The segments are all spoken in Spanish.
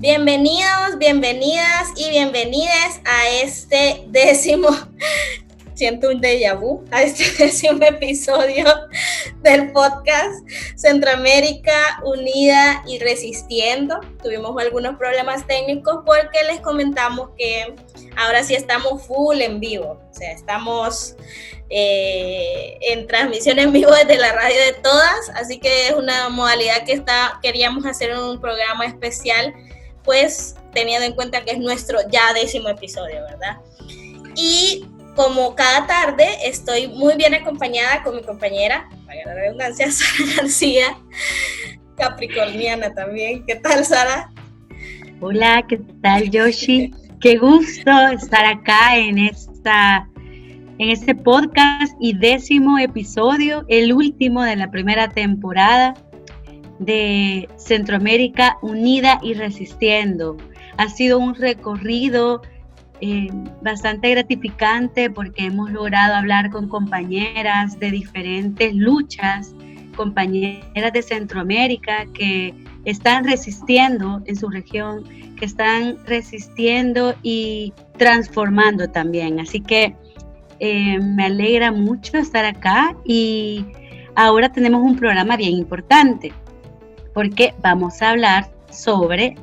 Bienvenidos, bienvenidas y bienvenides a este siento un déjà vu, a este 10º episodio del podcast Centroamérica Unida y Resistiendo. Tuvimos algunos problemas técnicos porque les comentamos que ahora sí estamos full en vivo, o sea, estamos en transmisión en vivo desde la radio de todas, así que es una modalidad que queríamos hacer un programa especial, pues teniendo en cuenta que es nuestro ya 10º episodio, ¿verdad? Y como cada tarde estoy muy bien acompañada con mi compañera, para la redundancia, Sara García, capricorniana también. ¿Qué tal, Sara? Hola, ¿qué tal, Yoshi? Qué gusto estar acá en este podcast y 10º episodio, el último de la primera temporada de Centroamérica Unida y Resistiendo. Ha sido un recorrido bastante gratificante porque hemos logrado hablar con compañeras de diferentes luchas, compañeras de Centroamérica que están resistiendo en su región, que están resistiendo y transformando también. Así que me alegra mucho estar acá y ahora tenemos un programa bien importante porque vamos a hablar sobre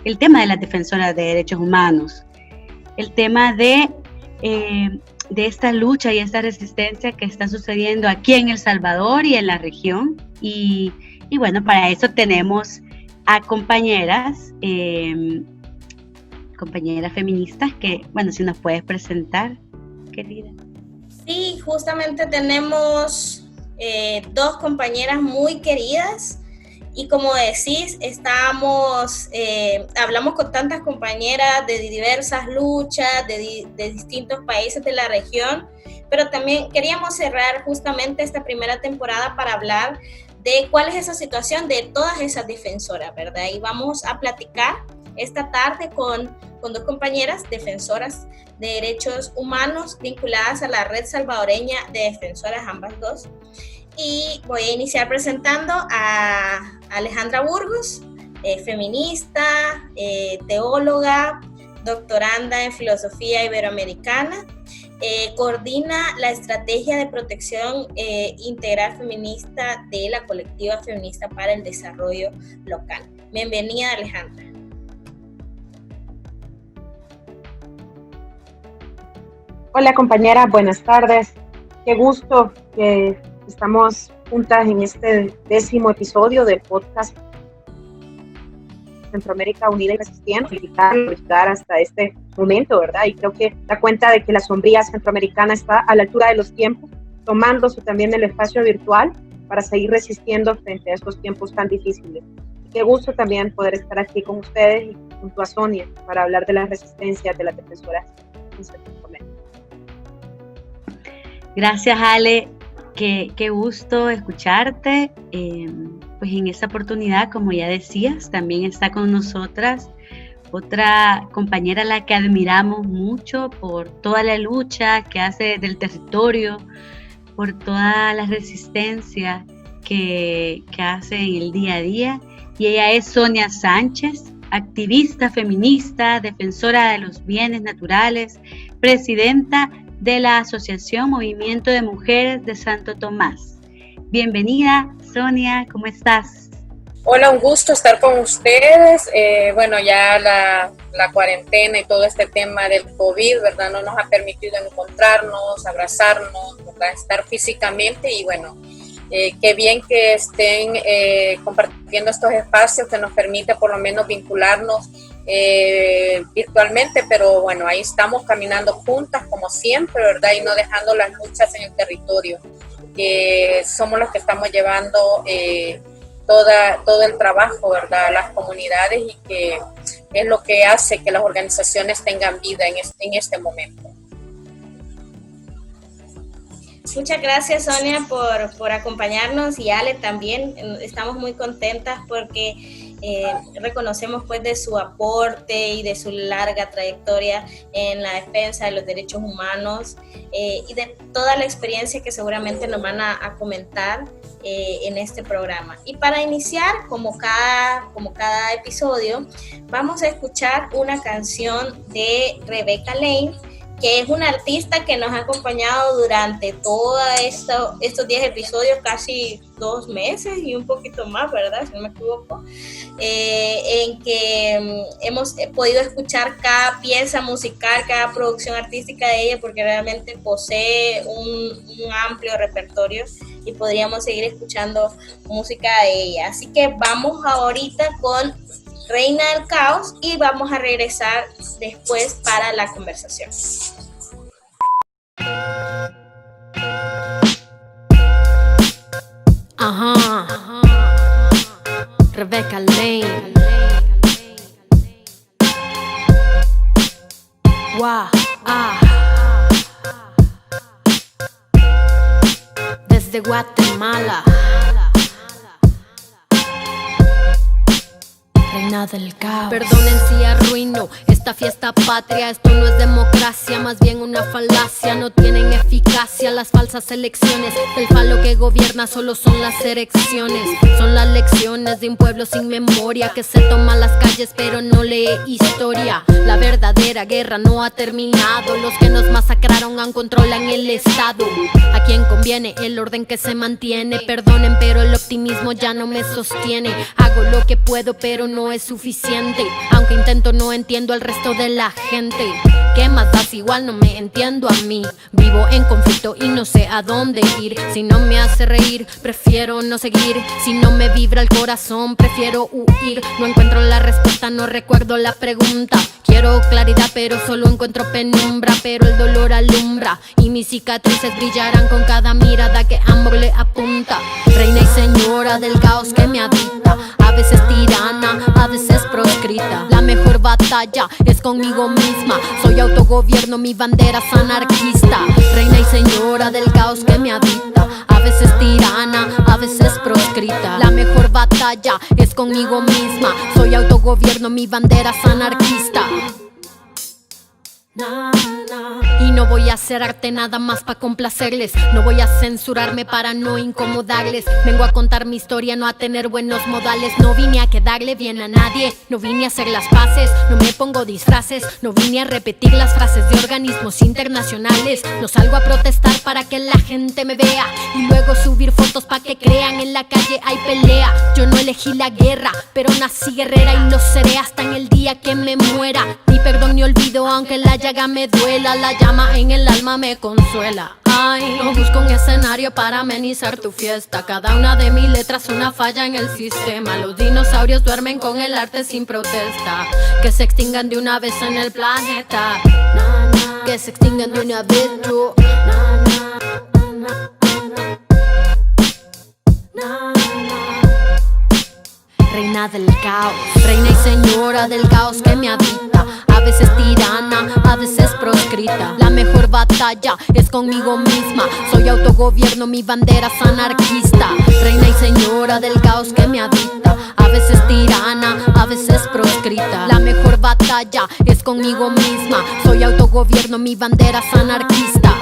el tema de las defensoras de derechos humanos, el tema de esta lucha y esta resistencia que está sucediendo aquí en El Salvador y en la región. Y bueno, para eso tenemos a compañeras feministas que, bueno, si nos puedes presentar, querida. Sí, justamente tenemos dos compañeras muy queridas. Y como decís, hablamos con tantas compañeras de diversas luchas, de distintos países de la región, pero también queríamos cerrar justamente esta primera temporada para hablar de cuál es esa situación de todas esas defensoras, ¿verdad? Y vamos a platicar esta tarde con dos compañeras defensoras de derechos humanos vinculadas a la Red Salvadoreña de Defensoras, ambas dos. Y voy a iniciar presentando a Alejandra Burgos, feminista, teóloga, doctoranda en filosofía iberoamericana, coordina la estrategia de protección integral feminista de la colectiva feminista para el desarrollo local. Bienvenida, Alejandra. Hola, compañera, buenas tardes. Qué gusto que estamos juntas en este 10º episodio del podcast Centroamérica Unida y Resistiendo, llegar hasta este momento, ¿verdad? Y creo que da cuenta de que la sombría centroamericana está a la altura de los tiempos, tomándose también el espacio virtual para seguir resistiendo frente a estos tiempos tan difíciles. Y qué gusto también poder estar aquí con ustedes y junto a Sonia para hablar de las resistencias de las defensoras en Centroamérica. Gracias, Ale. Qué gusto escucharte. Pues en esta oportunidad, como ya decías, también está con nosotras otra compañera a la que admiramos mucho por toda la lucha que hace del territorio, por toda la resistencia que hace en el día a día. Y ella es Sonia Sánchez, activista feminista, defensora de los bienes naturales, presidenta de la Asociación Movimiento de Mujeres de Santo Tomás. Bienvenida, Sonia, ¿cómo estás? Hola, un gusto estar con ustedes. Bueno, ya la cuarentena y todo este tema del COVID, ¿verdad? No nos ha permitido encontrarnos, abrazarnos, ¿verdad? Estar físicamente y bueno, qué bien que estén compartiendo estos espacios que nos permite por lo menos vincularnos virtualmente, pero bueno, ahí estamos caminando juntas como siempre, ¿verdad? Y no dejando las luchas en el territorio, que somos los que estamos llevando todo el trabajo, ¿verdad? A las comunidades y que es lo que hace que las organizaciones tengan vida en este momento. Muchas gracias, Sonia, por acompañarnos, y Ale también. Estamos muy contentas porque Reconocemos pues de su aporte y de su larga trayectoria en la defensa de los derechos humanos y de toda la experiencia que seguramente nos van a comentar en este programa. Y para iniciar, como cada episodio, vamos a escuchar una canción de Rebecca Lane, que es una artista que nos ha acompañado durante todos estos 10 episodios, casi 2 meses y un poquito más, ¿verdad? Si no me equivoco, en que hemos podido escuchar cada pieza musical, cada producción artística de ella, porque realmente posee un amplio repertorio y podríamos seguir escuchando música de ella. Así que vamos ahorita con Reina del Caos y vamos a regresar después para la conversación. Ajá. Rebecca Lane. Wow. Desde Guatemala. Reina del caos. Perdonen si arruino esta fiesta patria. Esto no es democracia, más bien una falacia. No tienen eficacia las falsas elecciones. El falo que gobierna solo son las erecciones. Son las lecciones de un pueblo sin memoria, que se toma las calles pero no lee historia. La verdadera guerra no ha terminado. Los que nos masacraron aún controlan el estado. A quien conviene el orden que se mantiene. Perdonen pero el optimismo ya no me sostiene. Hago lo que puedo pero no es suficiente. Aunque intento no entiendo al resto de la gente. ¿Qué más das? Igual no me entiendo a mí. Vivo en conflicto y no sé a dónde ir. Si no me hace reír, prefiero no seguir. Si no me vibra el corazón, prefiero huir. No encuentro la respuesta, no recuerdo la pregunta. Quiero claridad pero solo encuentro penumbra. Pero el dolor alumbra y mis cicatrices brillarán con cada mirada que amor le apunta. Reina y señora del caos que me habita. A veces tirana, a veces proscrita. La mejor batalla es conmigo misma. Soy autogobierno, mi bandera es anarquista. Reina y señora del caos que me habita. A veces tirana, a veces proscrita. La mejor batalla es conmigo misma. Soy autogobierno, mi bandera es anarquista. Y no voy a hacer arte nada más para complacerles. No voy a censurarme para no incomodarles. Vengo a contar mi historia, no a tener buenos modales. No vine a quedarle bien a nadie. No vine a hacer las paces, no me pongo disfraces. No vine a repetir las frases de organismos internacionales. No salgo a protestar para que la gente me vea y luego subir fotos para que crean en la calle hay pelea. Yo no elegí la guerra, pero nací guerrera y lo seré hasta en el día que me muera. Ni perdón ni olvido aunque la llaga me duela. La llama en el alma me consuela. Ay, no busco un escenario para amenizar tu fiesta. Cada una de mis letras una falla en el sistema. Los dinosaurios duermen con el arte sin protesta. Que se extingan de una vez en el planeta. Que se extingan de una vez, yo. Reina del caos, reina y señora del caos que me habita. A veces tirana, a veces proscrita. La mejor batalla es conmigo misma. Soy autogobierno, mi bandera es anarquista. Reina y señora del caos que me habita. A veces tirana, a veces proscrita. La mejor batalla es conmigo misma. Soy autogobierno, mi bandera es anarquista.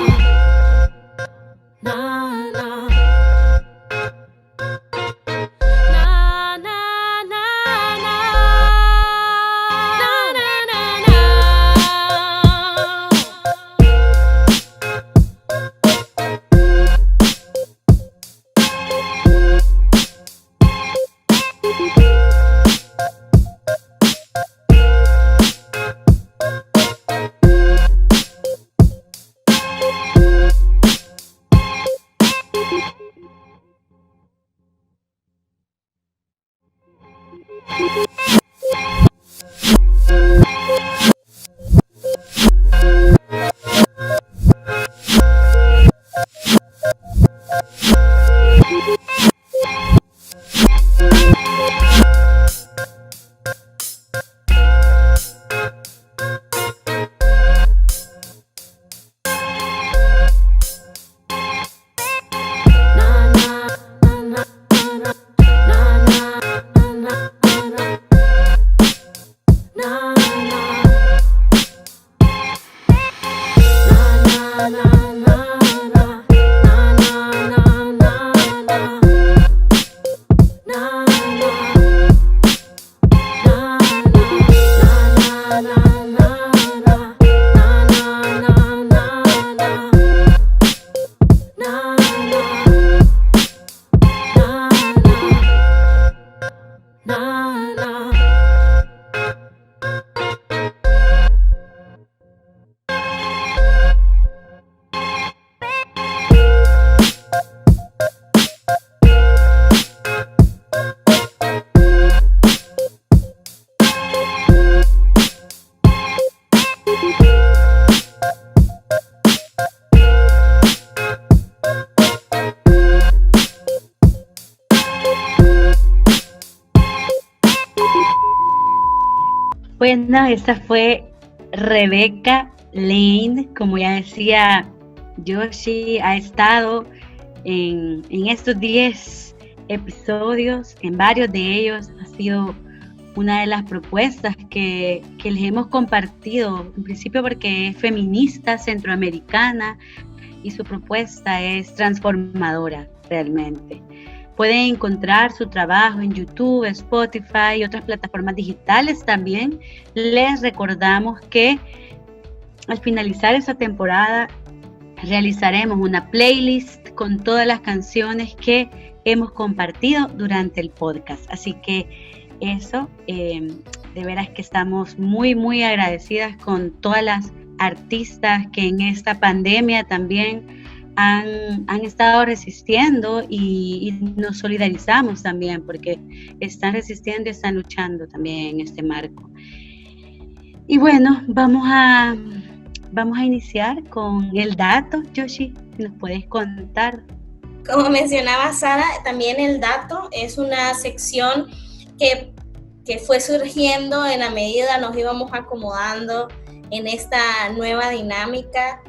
Bueno, esta fue Rebecca Lane, como ya decía Yoshi, ha estado en estos 10 episodios, en varios de ellos ha sido una de las propuestas que les hemos compartido, en principio porque es feminista, centroamericana, y su propuesta es transformadora realmente. Pueden encontrar su trabajo en YouTube, Spotify y otras plataformas digitales también. Les recordamos que al finalizar esta temporada realizaremos una playlist con todas las canciones que hemos compartido durante el podcast. Así que eso, de veras que estamos muy, muy agradecidas con todas las artistas que en esta pandemia también han estado resistiendo y nos solidarizamos también porque están resistiendo y están luchando también en este marco. Y bueno, vamos a iniciar con el dato. Yoshi, si nos puedes contar. Como mencionaba Sara, también el dato es una sección que fue surgiendo en la medida nos íbamos acomodando en esta nueva dinámica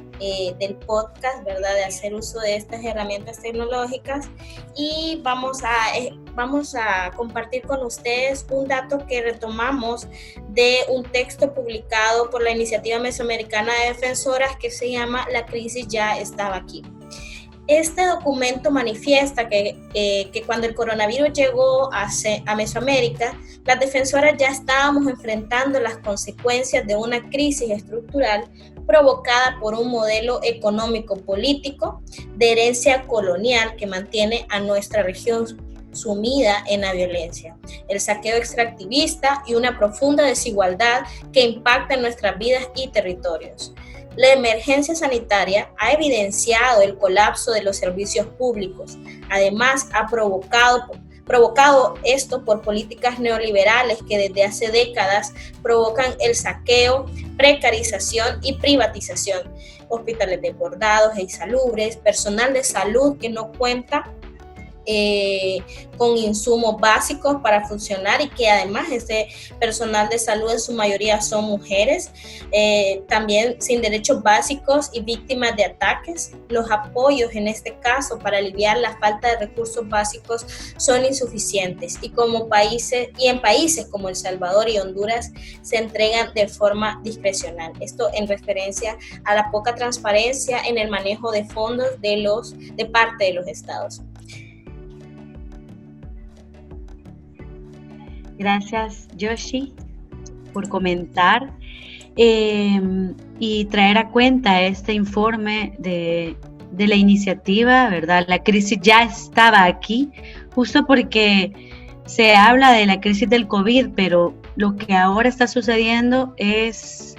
del podcast, ¿verdad? De hacer uso de estas herramientas tecnológicas, y vamos a compartir con ustedes un dato que retomamos de un texto publicado por la Iniciativa Mesoamericana de Defensoras que se llama La crisis ya estaba aquí. Este documento manifiesta que cuando el coronavirus llegó a Mesoamérica, las defensoras ya estábamos enfrentando las consecuencias de una crisis estructural provocada por un modelo económico-político de herencia colonial que mantiene a nuestra región sumida en la violencia, el saqueo extractivista y una profunda desigualdad que impacta en nuestras vidas y territorios. La emergencia sanitaria ha evidenciado el colapso de los servicios públicos. Además, ha provocado esto por políticas neoliberales que desde hace décadas provocan el saqueo, precarización y privatización. Hospitales desbordados e insalubres, personal de salud que no cuenta con insumos básicos para funcionar y que además este personal de salud en su mayoría son mujeres, también sin derechos básicos y víctimas de ataques. Los apoyos en este caso para aliviar la falta de recursos básicos son insuficientes y en países como El Salvador y Honduras se entregan de forma discrecional. Esto en referencia a la poca transparencia en el manejo de fondos de parte de los estados. Gracias, Yoshi, por comentar y traer a cuenta este informe de la iniciativa, ¿verdad? La crisis ya estaba aquí, justo porque se habla de la crisis del COVID, pero lo que ahora está sucediendo es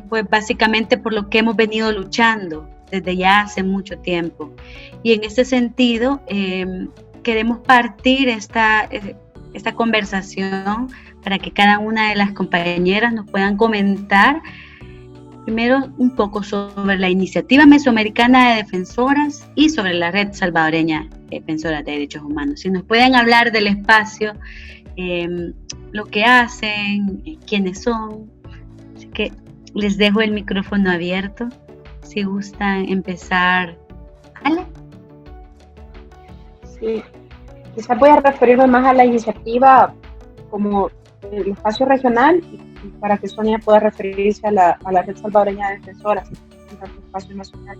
pues básicamente por lo que hemos venido luchando desde ya hace mucho tiempo. Y en este sentido, queremos partir esta conversación para que cada una de las compañeras nos puedan comentar primero un poco sobre la Iniciativa Mesoamericana de Defensoras y sobre la Red Salvadoreña Defensoras de Derechos Humanos. Si nos pueden hablar del espacio, lo que hacen, quiénes son. Así que les dejo el micrófono abierto si gustan empezar. ¿Ale? Sí. Quizás voy a referirme más a la iniciativa como el espacio regional y para que Sonia pueda referirse a la Red Salvadoreña de Defensoras, el espacio nacional.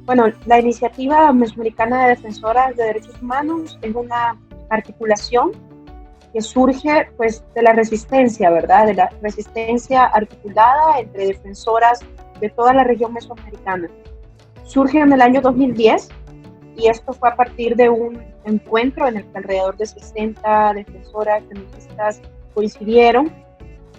Bueno, la Iniciativa Mesoamericana de Defensoras de Derechos Humanos es una articulación que surge pues, de la resistencia, ¿verdad? De la resistencia articulada entre defensoras de toda la región mesoamericana. Surge en el año 2010 y esto fue a partir de un encuentro en el que alrededor de 60 defensoras feministas coincidieron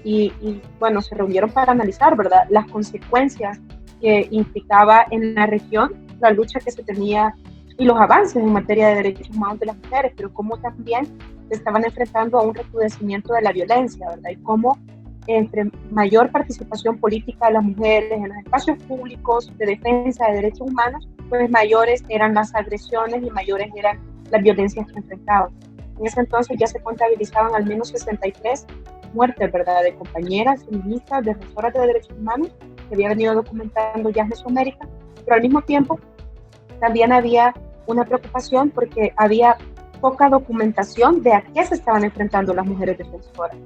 y bueno, se reunieron para analizar, ¿verdad?, las consecuencias que implicaba en la región la lucha que se tenía y los avances en materia de derechos humanos de las mujeres, pero cómo también se estaban enfrentando a un recrudecimiento de la violencia, ¿verdad?, y cómo entre mayor participación política de las mujeres en los espacios públicos de defensa de derechos humanos, pues mayores eran las agresiones y mayores eran las violencias que enfrentaban. En ese entonces ya se contabilizaban al menos 63 muertes, ¿verdad?, de compañeras feministas, defensoras de derechos humanos, que había venido documentando ya en Mesoamérica, pero al mismo tiempo también había una preocupación porque había poca documentación de a qué se estaban enfrentando las mujeres defensoras.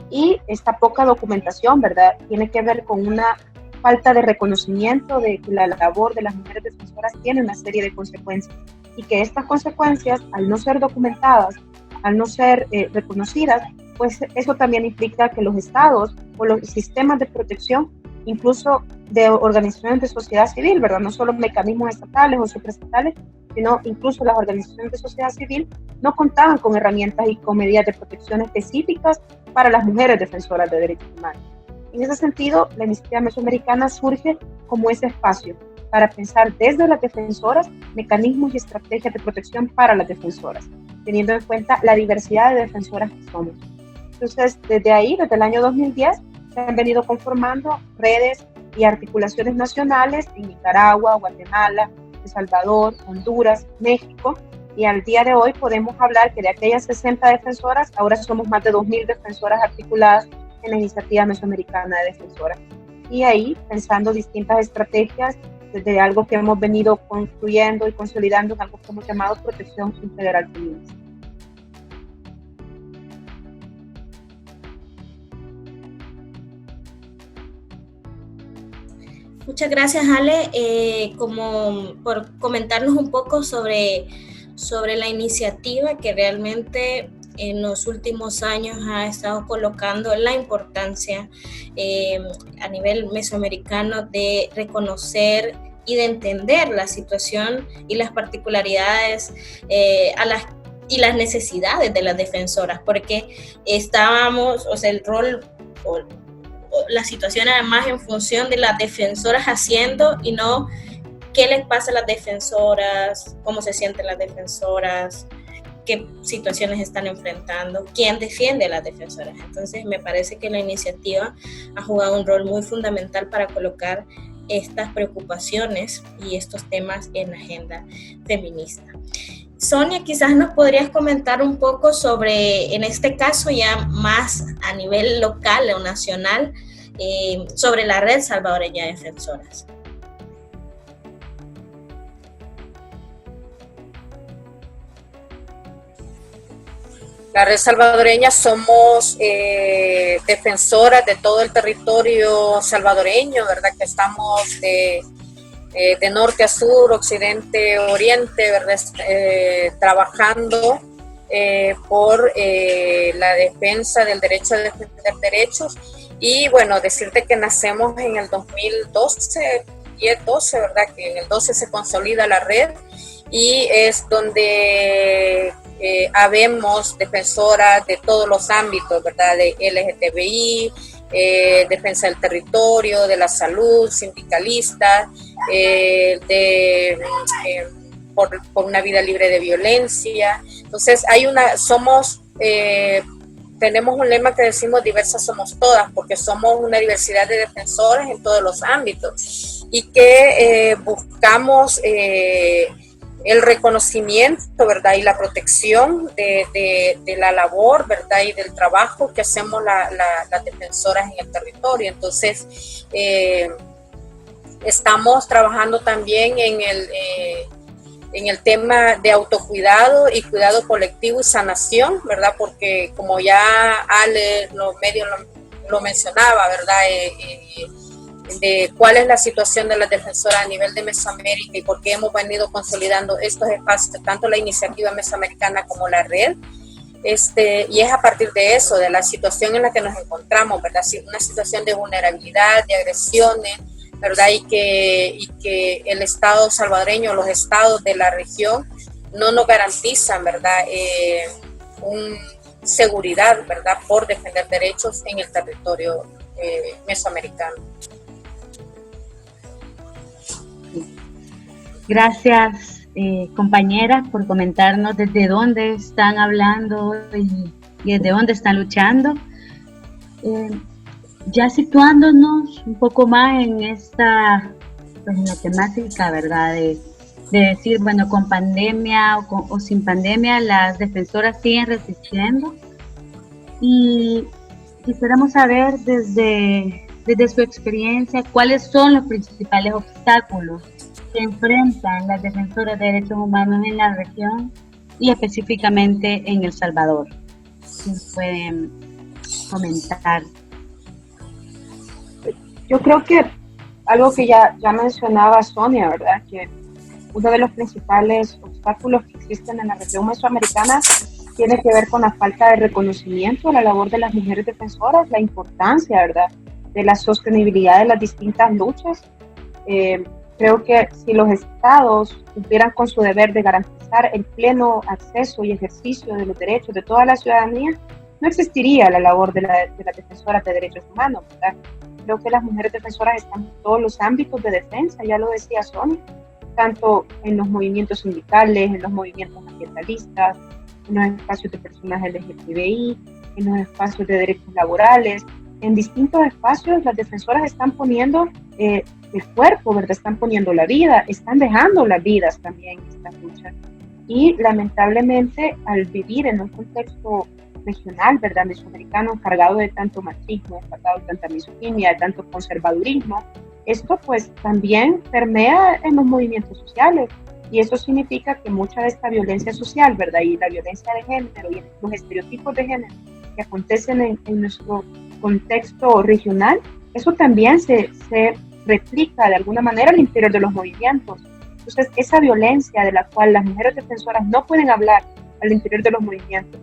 Y esta poca documentación, ¿verdad?, tiene que ver con una falta de reconocimiento de que la labor de las mujeres defensoras tiene una serie de consecuencias y que estas consecuencias, al no ser documentadas, al no ser reconocidas, pues eso también implica que los estados o los sistemas de protección, incluso de organizaciones de sociedad civil, ¿verdad?, no solo mecanismos estatales o supraestatales, sino incluso las organizaciones de sociedad civil, no contaban con herramientas y con medidas de protección específicas para las mujeres defensoras de derechos humanos. En ese sentido, la iniciativa mesoamericana surge como ese espacio para pensar desde las defensoras mecanismos y estrategias de protección para las defensoras, teniendo en cuenta la diversidad de defensoras que somos. Entonces, desde ahí, desde el año 2010, se han venido conformando redes y articulaciones nacionales en Nicaragua, Guatemala, El Salvador, Honduras, México, y al día de hoy podemos hablar que de aquellas 60 defensoras, ahora somos más de 2.000 defensoras articuladas en la iniciativa mesoamericana de defensoras. Y ahí, pensando distintas estrategias, desde algo que hemos venido construyendo y consolidando en algo que hemos llamado protección integral feminista. Muchas gracias, Ale, como por comentarnos un poco sobre la iniciativa que realmente en los últimos años ha estado colocando la importancia a nivel mesoamericano de reconocer y de entender la situación y las particularidades y las necesidades de las defensoras, porque estábamos, o sea, el rol o la situación era más en función de las defensoras haciendo y no qué les pasa a las defensoras, cómo se sienten las defensoras, qué situaciones están enfrentando, quién defiende a las defensoras. Entonces me parece que la iniciativa ha jugado un rol muy fundamental para colocar estas preocupaciones y estos temas en la agenda feminista. Sonia, quizás nos podrías comentar un poco sobre, en este caso ya más a nivel local o nacional, sobre la Red Salvadoreña de Defensoras. La Red Salvadoreña somos defensoras de todo el territorio salvadoreño, ¿verdad? Que estamos de norte a sur, occidente, oriente, ¿verdad? Trabajando por la defensa del derecho a defender derechos. Y bueno, decirte que nacemos en el 2012, 10-12, ¿verdad? Que en el 12 se consolida la red y es donde habemos defensoras de todos los ámbitos, ¿verdad? De LGTBI, defensa del territorio, de la salud, sindicalistas, por una vida libre de violencia. Entonces tenemos un lema que decimos diversas somos todas, porque somos una diversidad de defensoras en todos los ámbitos y que buscamos el reconocimiento, ¿verdad? Y la protección de la labor, ¿verdad? Y del trabajo que hacemos las defensoras en el territorio. Entonces, estamos trabajando también en el tema de autocuidado y cuidado colectivo y sanación, ¿verdad? Porque como ya Ale, los medios lo mencionaba, ¿verdad? De cuál es la situación de las defensoras a nivel de Mesoamérica y por qué hemos venido consolidando estos espacios, tanto la iniciativa mesoamericana como la red, y es a partir de eso, de la situación en la que nos encontramos, ¿verdad? Una situación de vulnerabilidad, de agresiones, ¿verdad? Y que el Estado salvadoreño, los estados de la región no nos garantizan, ¿verdad? Seguridad, ¿verdad? Por defender derechos en el territorio mesoamericano. Gracias, compañeras, por comentarnos desde dónde están hablando y desde dónde están luchando. Ya situándonos un poco más en esta, pues, en la temática, ¿verdad? De decir, bueno, con pandemia o sin pandemia, las defensoras siguen resistiendo. Y quisiéramos saber desde su experiencia cuáles son los principales obstáculos que enfrentan las defensoras de derechos humanos en la región y específicamente en El Salvador. Si pueden comentar. Yo creo que algo que ya mencionaba Sonia, ¿verdad? Que uno de los principales obstáculos que existen en la región mesoamericana tiene que ver con la falta de reconocimiento a la labor de las mujeres defensoras, la importancia, ¿verdad?, de la sostenibilidad de las distintas luchas. Creo que si los estados cumplieran con su deber de garantizar el pleno acceso y ejercicio de los derechos de toda la ciudadanía, no existiría la labor de las defensoras de derechos humanos, ¿verdad? Creo que las mujeres defensoras están en todos los ámbitos de defensa, ya lo decía Sonia, tanto en los movimientos sindicales, en los movimientos ambientalistas, en los espacios de personas LGTBI, en los espacios de derechos laborales. En distintos espacios las defensoras están poniendo el cuerpo, ¿verdad? Están poniendo la vida, están dejando las vidas también en esta lucha. Y lamentablemente al vivir en un contexto regional, ¿verdad?, mesoamericano, cargado de tanto machismo, cargado de tanta misoginia, de tanto conservadurismo, esto pues también permea en los movimientos sociales, y eso significa que mucha de esta violencia social, ¿verdad?, y la violencia de género y los estereotipos de género que acontecen en nuestro contexto regional, eso también se replica de alguna manera al interior de los movimientos. Entonces, esa violencia de la cual las mujeres defensoras no pueden hablar al interior de los movimientos,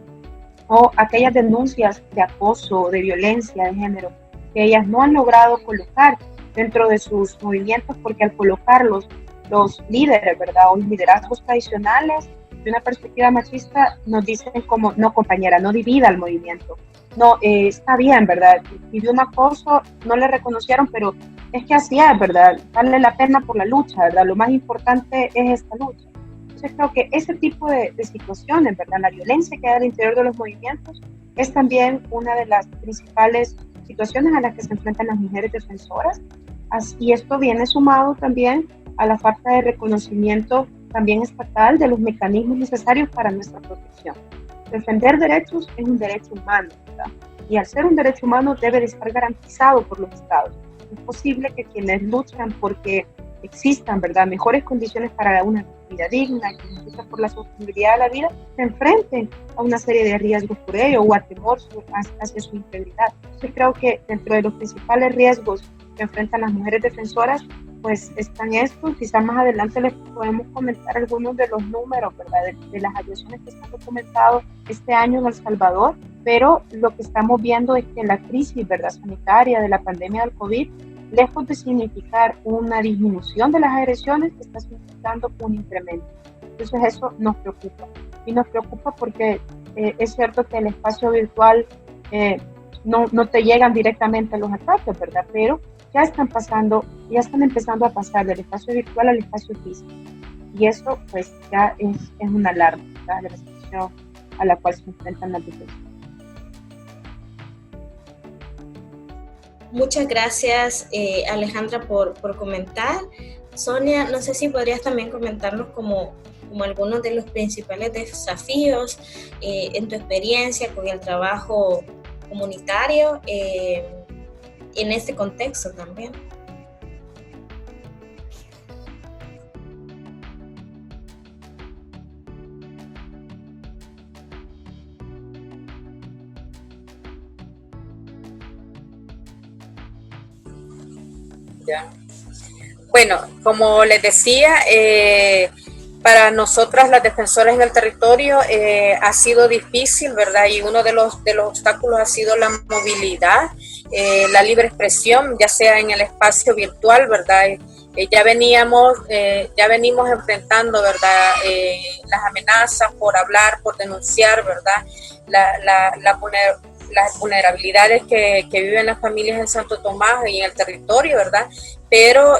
o aquellas denuncias de acoso, de violencia de género, que ellas no han logrado colocar dentro de sus movimientos, porque al colocarlos, los líderes, ¿verdad?, o los liderazgos tradicionales, de una perspectiva machista, nos dicen como, no compañera, no divida el movimiento. No, está bien, ¿verdad? Vivió un acoso, no le reconocieron, pero es que así es, ¿verdad? Vale la pena por la lucha, ¿verdad? Lo más importante es esta lucha. Entonces creo que ese tipo de situaciones, ¿verdad?, la violencia que hay al interior de los movimientos es también una de las principales situaciones a las que se enfrentan las mujeres defensoras. Y esto viene sumado también a la falta de reconocimiento también estatal de los mecanismos necesarios para nuestra protección. Defender derechos es un derecho humano, ¿verdad? Y al ser un derecho humano debe de estar garantizado por los estados. Es posible que quienes luchan porque existan, ¿verdad?, mejores condiciones para una vida digna, quienes luchan por la sostenibilidad de la vida, se enfrenten a una serie de riesgos por ello o a temor hacia su integridad. Yo creo que dentro de los principales riesgos que enfrentan las mujeres defensoras, pues están estos. Quizás más adelante les podemos comentar algunos de los números, ¿verdad?, de las agresiones que se han documentado este año en El Salvador, pero lo que estamos viendo es que la crisis, ¿verdad?, sanitaria de la pandemia del COVID, lejos de significar una disminución de las agresiones, está significando un incremento. Entonces eso nos preocupa, y nos preocupa porque es cierto que el espacio virtual no te llegan directamente los ataques, ¿verdad?, pero ya están empezando a pasar del espacio virtual al espacio físico, y eso pues ya es una alarma, ¿verdad?, de la situación a la cual se enfrentan las defensas. Muchas gracias, Alejandra, por comentar. Sonia, no sé si podrías también comentarnos como algunos de los principales desafíos en tu experiencia con el trabajo comunitario en este contexto también. Ya. Bueno, como les decía, para nosotras las defensoras en el territorio ha sido difícil, ¿verdad? Y uno de los obstáculos ha sido la movilidad, la libre expresión, ya sea en el espacio virtual, ¿verdad? Ya venimos enfrentando, ¿verdad?, las amenazas por hablar, por denunciar, ¿verdad?, las vulnerabilidades que viven las familias en Santo Tomás y en el territorio, ¿verdad? Pero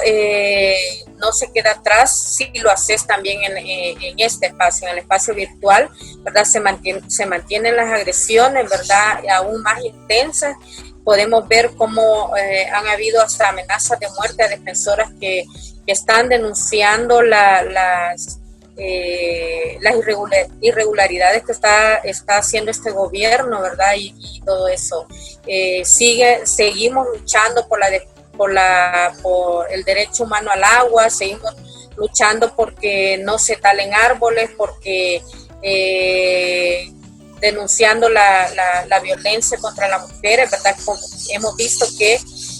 no se queda atrás si lo haces también en este espacio, en el espacio virtual, ¿verdad? Se mantienen las agresiones, ¿verdad?, aún más intensas. Podemos ver cómo han habido hasta amenazas de muerte a defensoras que están denunciando las las irregularidades que está haciendo este gobierno, ¿verdad? Y todo eso. Seguimos luchando por el derecho humano al agua, seguimos luchando porque no se talen árboles, porque denunciando la violencia contra las mujeres, ¿verdad? Hemos visto que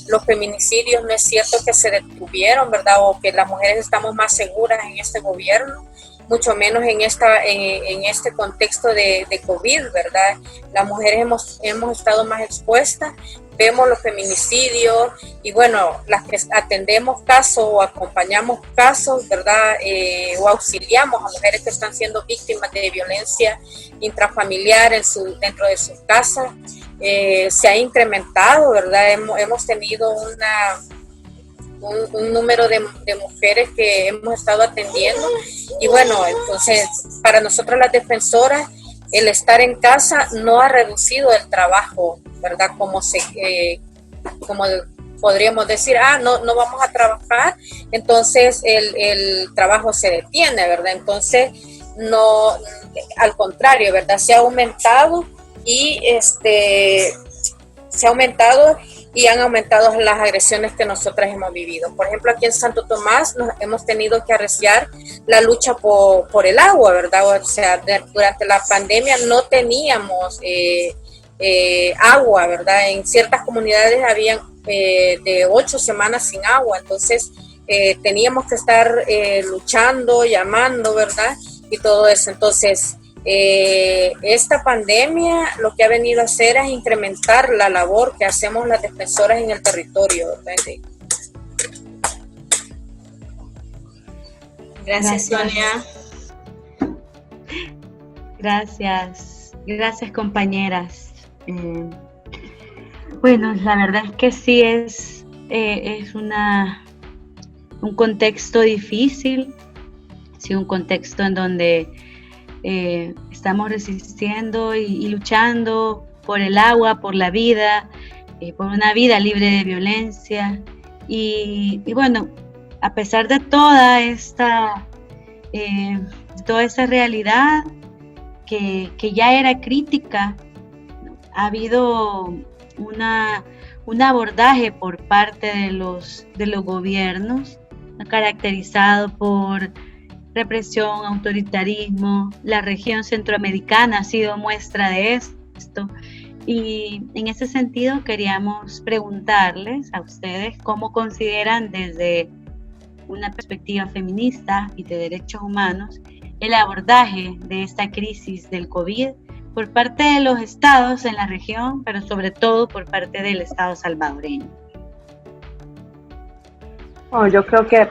los feminicidios no es cierto que se detuvieron, ¿verdad? O que las mujeres estamos más seguras en este gobierno, mucho menos en este contexto de COVID, ¿verdad? Las mujeres hemos estado más expuestas, vemos los feminicidios y bueno, las que atendemos casos o acompañamos casos, ¿verdad? O auxiliamos a mujeres que están siendo víctimas de violencia intrafamiliar dentro de sus casas, se ha incrementado, ¿verdad? Hemos tenido un número de mujeres que hemos estado atendiendo y bueno, entonces para nosotros las defensoras el estar en casa no ha reducido el trabajo, ¿verdad? Como podríamos decir, no vamos a trabajar, entonces el trabajo se detiene, ¿verdad? Entonces no, al contrario, ¿verdad? Se ha aumentado y han aumentado las agresiones que nosotras hemos vivido. Por ejemplo, aquí en Santo Tomás nos hemos tenido que arreciar la lucha por el agua, ¿verdad? O sea, durante la pandemia no teníamos agua, ¿verdad? En ciertas comunidades habían de 8 semanas sin agua, entonces teníamos que estar luchando, llamando, ¿verdad? Y todo eso. Entonces, esta pandemia lo que ha venido a hacer es incrementar la labor que hacemos las defensoras en el territorio, ¿verdad? Gracias, Sonia. Gracias compañeras. Bueno, la verdad es que sí es un contexto difícil, sí, un contexto en donde estamos resistiendo y luchando por el agua, por la vida, por una vida libre de violencia y bueno, a pesar de toda esta realidad que ya era crítica, ha habido un abordaje por parte de los gobiernos caracterizado por represión, autoritarismo. La región centroamericana ha sido muestra de esto y en ese sentido queríamos preguntarles a ustedes cómo consideran desde una perspectiva feminista y de derechos humanos el abordaje de esta crisis del COVID por parte de los estados en la región, pero sobre todo por parte del estado salvadoreño. Bueno, yo creo que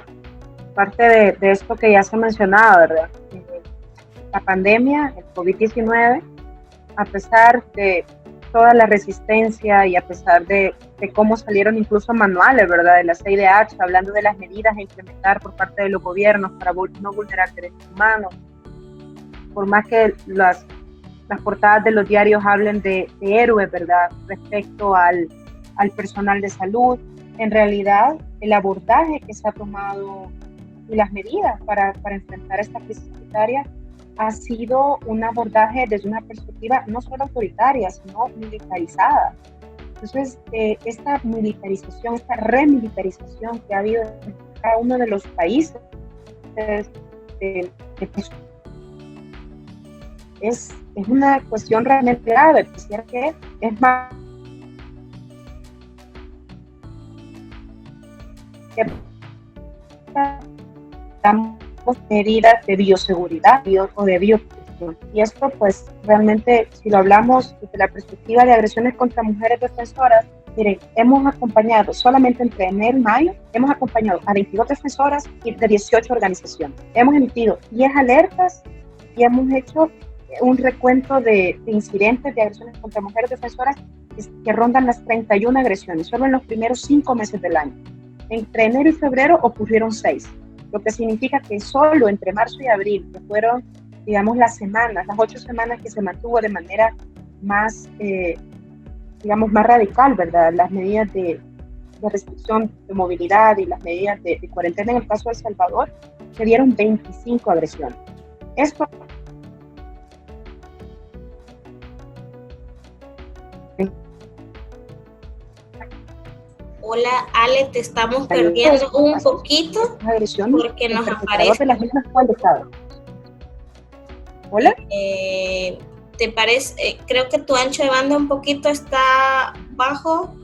parte de esto que ya se ha mencionado, ¿verdad? La pandemia, el COVID-19, a pesar de toda la resistencia y a pesar de cómo salieron incluso manuales, ¿verdad? De la CIDH, hablando de las medidas a implementar por parte de los gobiernos para no vulnerar derechos humanos, por más que las portadas de los diarios hablen de héroes, ¿verdad? Respecto al personal de salud, en realidad el abordaje que se ha tomado y las medidas para enfrentar esta crisis sanitaria ha sido un abordaje desde una perspectiva no solo autoritaria, sino militarizada. Entonces, esta militarización, esta remilitarización que ha habido en cada uno de los países es una cuestión realmente grave, que es más que damos medidas de bioseguridad o de bioprotección. Y esto, pues, realmente, si lo hablamos desde la perspectiva de agresiones contra mujeres defensoras, miren, hemos acompañado solamente entre enero y mayo, hemos acompañado a 22 defensoras y de 18 organizaciones. Hemos emitido 10 alertas y hemos hecho un recuento de incidentes de agresiones contra mujeres defensoras que rondan las 31 agresiones, solo en los primeros 5 meses del año. Entre enero y febrero ocurrieron 6, lo que significa que solo entre marzo y abril, que fueron, digamos, las 8 semanas que se mantuvo de manera más, más radical, ¿verdad? Las medidas de restricción de movilidad y las medidas de cuarentena en el caso de El Salvador, se dieron 25 agresiones. Esto Hola, Ale, te estamos perdiendo un poquito porque nos aparece. De las mismas del Estado. Hola. ¿Te parece? Creo que tu ancho de banda un poquito está bajo,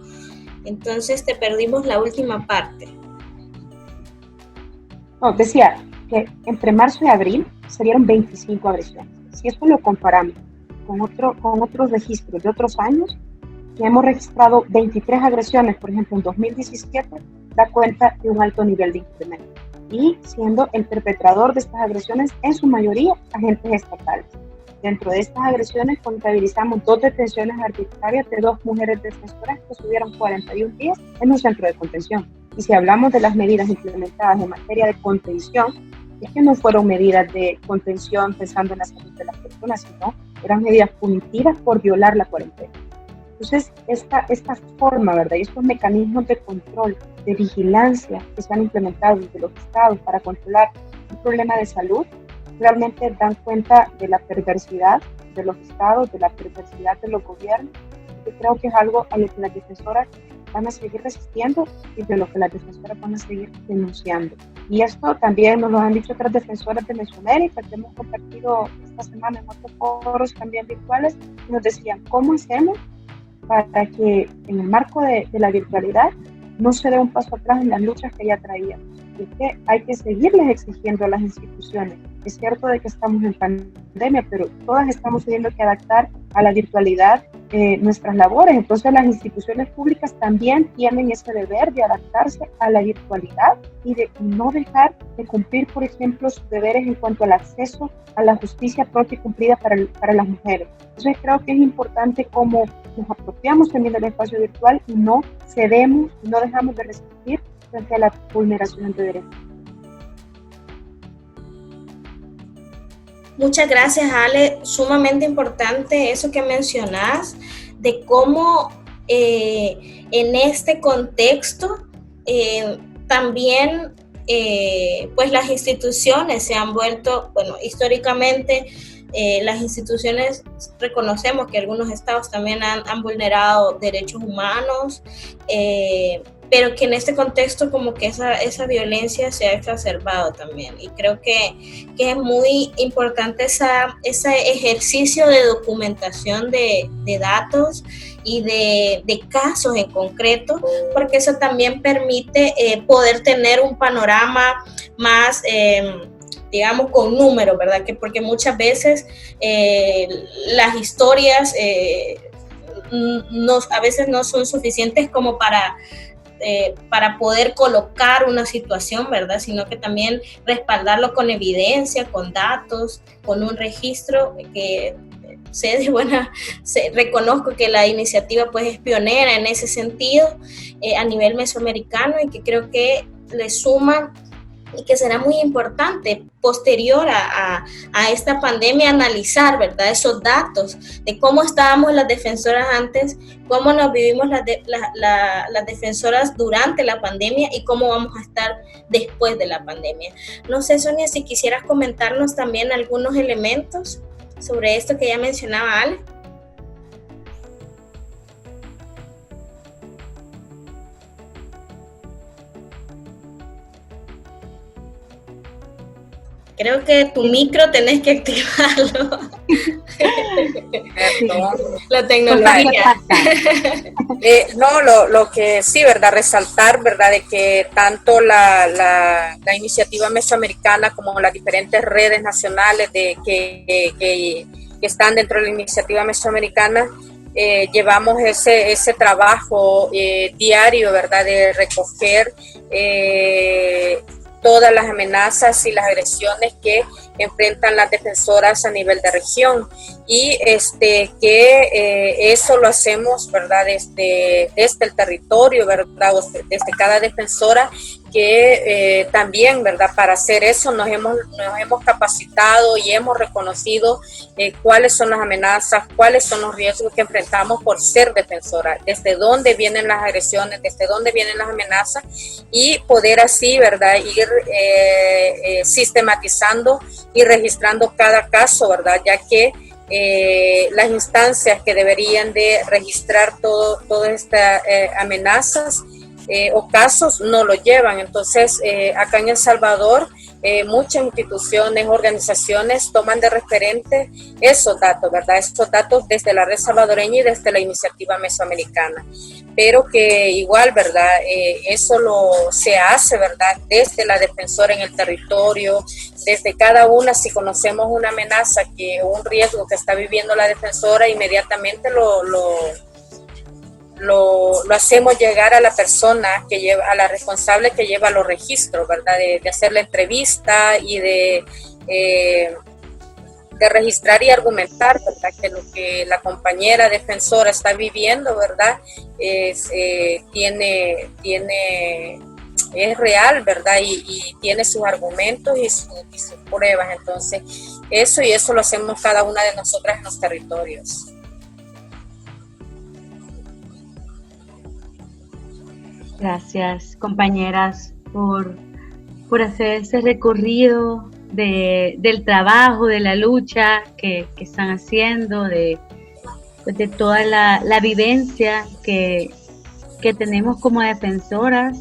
entonces te perdimos la última parte. No, decía que entre marzo y abril se dieron 25 agresiones. Si esto lo comparamos con otros registros de otros años, que hemos registrado 23 agresiones, por ejemplo, en 2017, da cuenta de un alto nivel de incremento. Y siendo el perpetrador de estas agresiones, en su mayoría, agentes estatales. Dentro de estas agresiones, contabilizamos 2 detenciones arbitrarias de 2 mujeres defensoras que estuvieron 41 días en un centro de contención. Y si hablamos de las medidas implementadas en materia de contención, es que no fueron medidas de contención pensando en la salud de las personas, sino eran medidas punitivas por violar la cuarentena. Entonces, esta forma, ¿verdad? Y estos mecanismos de control, de vigilancia que se han implementado desde los estados para controlar un problema de salud, realmente dan cuenta de la perversidad de los estados, de la perversidad de los gobiernos. Yo creo que es algo a lo que las defensoras van a seguir resistiendo y de lo que las defensoras van a seguir denunciando. Y esto también nos lo han dicho otras defensoras de Mesoamérica, que hemos compartido esta semana en otros foros también virtuales, y nos decían, ¿cómo hacemos para que en el marco de la virtualidad no se dé un paso atrás en las luchas que ya traíamos? Es que hay que seguirles exigiendo a las instituciones. Es cierto de que estamos en pandemia, pero todas estamos teniendo que adaptar a la virtualidad nuestras labores. Entonces las instituciones públicas también tienen ese deber de adaptarse a la virtualidad y de no dejar de cumplir, por ejemplo, sus deberes en cuanto al acceso a la justicia propia y cumplida para las mujeres. Entonces creo que es importante cómo nos apropiamos también del espacio virtual y no cedemos, no dejamos de resistir frente a la vulneración de derechos. Muchas gracias, Ale. Sumamente importante eso que mencionas, de cómo en este contexto también pues las instituciones se han vuelto, bueno, históricamente las instituciones reconocemos que algunos estados también han vulnerado derechos humanos, pero que en este contexto como que esa violencia se ha exacerbado también. Y creo que es muy importante ese ejercicio de documentación de datos y de casos en concreto, porque eso también permite poder tener un panorama más, digamos, con números, ¿verdad? Porque muchas veces las historias a veces no son suficientes como para poder colocar una situación, ¿verdad? Sino que también respaldarlo con evidencia, con datos, con un registro que reconozco que la iniciativa pues es pionera en ese sentido a nivel mesoamericano y que creo que le suma y que será muy importante posterior a esta pandemia analizar, ¿verdad?, esos datos de cómo estábamos las defensoras antes, cómo nos vivimos las defensoras durante la pandemia y cómo vamos a estar después de la pandemia. No sé, Sonia, si quisieras comentarnos también algunos elementos sobre esto que ya mencionaba Ale. Creo que tu micro tenés que activarlo. La tecnología. Lo que sí, ¿verdad? Resaltar, ¿verdad? De que tanto la iniciativa mesoamericana como las diferentes redes nacionales que están dentro de la iniciativa mesoamericana, llevamos ese trabajo diario, ¿verdad? De recoger todas las amenazas y las agresiones que enfrentan las defensoras a nivel de región y eso lo hacemos, ¿verdad? Desde el territorio, ¿verdad? Desde cada defensora que también, ¿verdad? Para hacer eso nos hemos capacitado y hemos reconocido cuáles son las amenazas, cuáles son los riesgos que enfrentamos por ser defensora, desde dónde vienen las agresiones, desde dónde vienen las amenazas, y poder así, ¿verdad? Ir sistematizando y registrando cada caso, ¿verdad? Ya que las instancias que deberían de registrar todas estas amenazas o casos no lo llevan. Entonces, acá en El Salvador, muchas instituciones, organizaciones toman de referente esos datos, ¿verdad? Estos datos desde la Red Salvadoreña y desde la Iniciativa Mesoamericana. Pero que igual, ¿verdad? Eso se hace, ¿verdad? Desde la defensora en el territorio, desde cada una, si conocemos una amenaza o un riesgo que está viviendo la defensora, inmediatamente lo hacemos llegar a la persona a la responsable que lleva los registros, ¿verdad? De hacer la entrevista y de registrar y argumentar, ¿verdad? Que lo que la compañera defensora está viviendo, ¿verdad? Es real, ¿verdad? Y tiene sus argumentos y sus pruebas. Entonces, eso lo hacemos cada una de nosotras en los territorios. Gracias, compañeras, por hacer ese recorrido del trabajo, de la lucha que están haciendo, de toda la vivencia que tenemos como defensoras,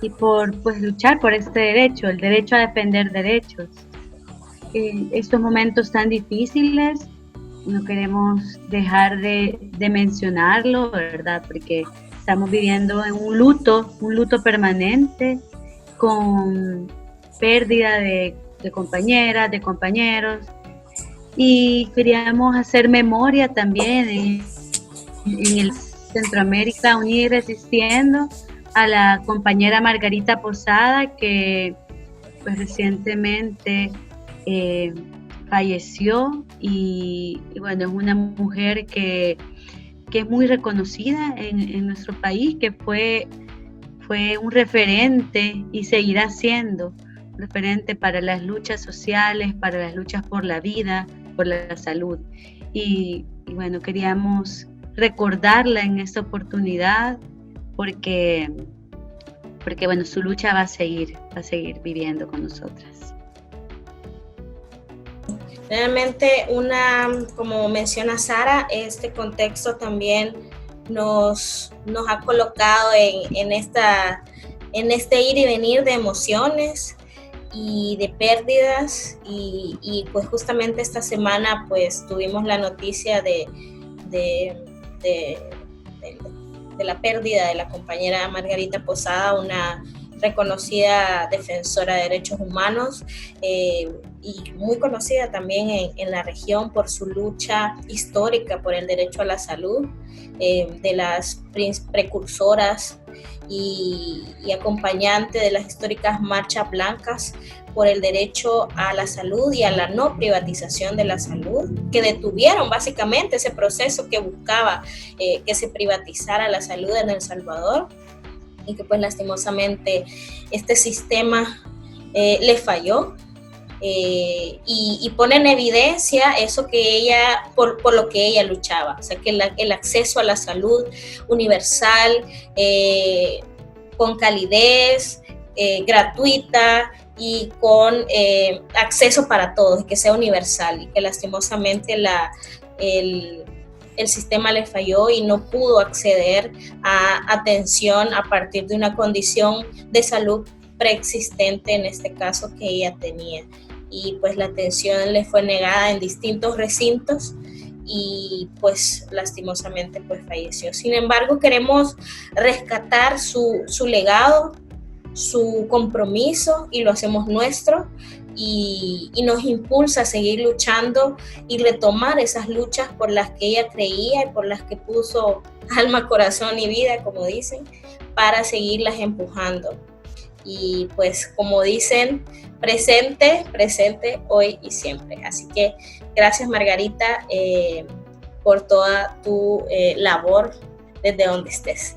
y por luchar por este derecho, el derecho a defender derechos. En estos momentos tan difíciles, no queremos dejar de mencionarlo, ¿verdad? Porque estamos viviendo en un luto permanente, con pérdida de compañeras, de compañeros, y queríamos hacer memoria también en el Centroamérica Unida y Resistiendo a la compañera Margarita Posada, que pues recientemente falleció, y bueno, es una mujer que es muy reconocida en nuestro país, que fue un referente y seguirá siendo referente para las luchas sociales, para las luchas por la vida, por la salud. Y bueno, queríamos recordarla en esta oportunidad, porque bueno, su lucha va a seguir viviendo con nosotras. Realmente como menciona Sara, este contexto también nos ha colocado en este ir y venir de emociones y de pérdidas, y pues justamente esta semana pues tuvimos la noticia de la pérdida de la compañera Margarita Posada, una reconocida defensora de derechos humanos y muy conocida también en la región por su lucha histórica por el derecho a la salud, de las precursoras y acompañante de las históricas marchas blancas por el derecho a la salud y a la no privatización de la salud, que detuvieron básicamente ese proceso que buscaba que se privatizara la salud en El Salvador, y que pues lastimosamente este sistema le falló, y pone en evidencia eso que ella, por lo que ella luchaba, o sea, que el acceso a la salud universal, con calidez, gratuita y con acceso para todos, que sea universal, y que lastimosamente el sistema le falló y no pudo acceder a atención a partir de una condición de salud preexistente, en este caso que ella tenía, y pues la atención le fue negada en distintos recintos y pues lastimosamente pues falleció. Sin embargo, queremos rescatar su legado, su compromiso, y lo hacemos nuestro, y nos impulsa a seguir luchando y retomar esas luchas por las que ella creía y por las que puso alma, corazón y vida, como dicen, para seguirlas empujando. Y pues como dicen, presente hoy y siempre. Así que gracias, Margarita, por toda tu labor desde donde estés.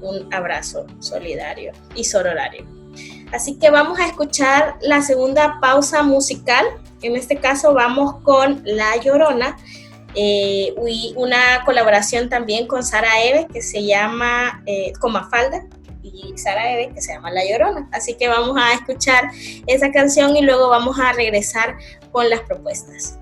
Un abrazo solidario y sororario. Así que vamos a escuchar la segunda pausa musical. En este caso vamos con La Llorona, y una colaboración también con Sara Eve que se llama con Mafalda y Sara Eve que se llama La Llorona. Así que vamos a escuchar esa canción y luego vamos a regresar con las propuestas.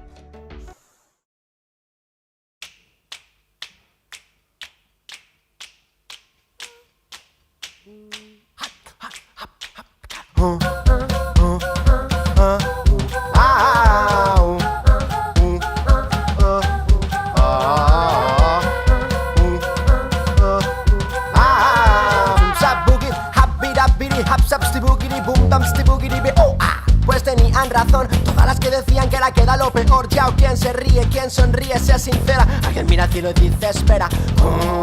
Pues tenían razón todas las que decían que la queda lo peor. Ya o quien se ríe, quien sonríe, sea sincera. Alguien mira al cielo y dice espera,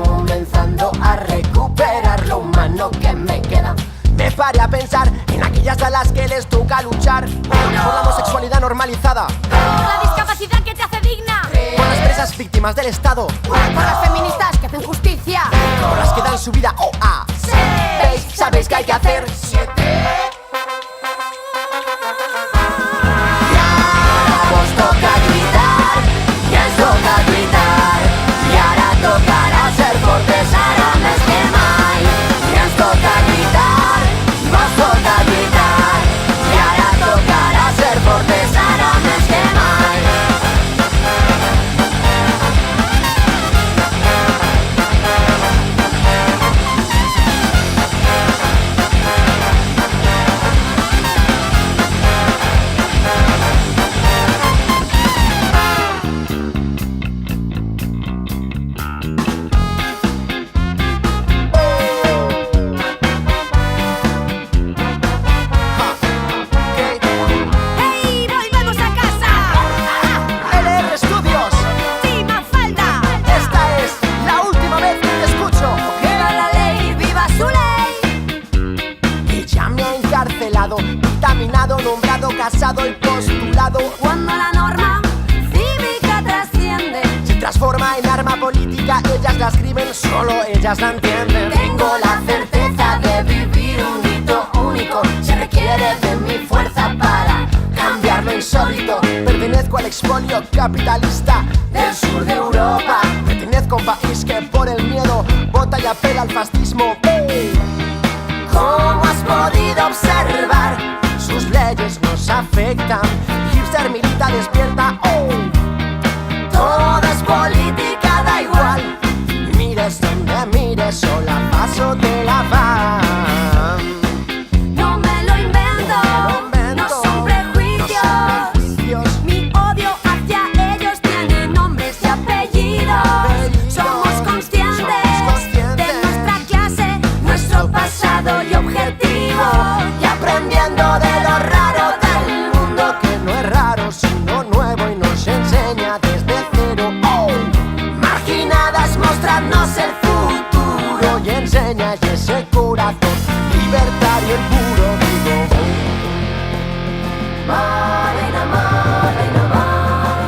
comenzando a recuperar lo humano que me queda. Me paré a pensar en aquellas a las que les toca luchar por la homosexualidad normalizada, por la discapacidad que te hace digna, por las presas víctimas del Estado, por las feministas que hacen justicia, por las que dan su vida a ¿Veis? ¿Sabéis qué hay que hacer? 7. Toca gritar, ya es toca gritar, y ahora tocará ser fuertes, ahora més que mai. Ya es toca gritar, nos toca gritar, y ahora tocará ser fuertes, ahora més que mai. ¡hey! ¡Volvemos a casa! LR Studios, ¡Sí, Mafalda! esta es la última vez que te escucho. ¡Viva la ley! ¡Viva su ley! Y ya me ha encarcelado, vitaminado, nombrado, casado y postulado. Cuando la norma cívica trasciende, Se transforma en arma política, ellas la escriben, solo ellas la entienden. tengo la certeza de vivir un hito único. Se requiere de mi fuerza para cambiar lo insólito. Pertenezco al expolio capitalista del sur de Europa. Pertenezco a un país que por el miedo vota y apela al fascismo. ¿Cómo has podido observar? Sus leyes nos afectan. Hipster milita despierta. Todo es política, da igual. Mires donde mires, sola paso de la van. No me lo invento, no son prejuicios. Mi odio hacia ellos tiene nombres y apellidos. Somos conscientes de nuestra clase, nuestro pasado y objetivo. Y aprendiendo de lo raro del mundo, que no es raro sino nuevo y nos enseña desde cero. Marginadas, mostrarnos el futuro y enseña ese corazón libertario y puro. Digo, Malena, Malena, Malena,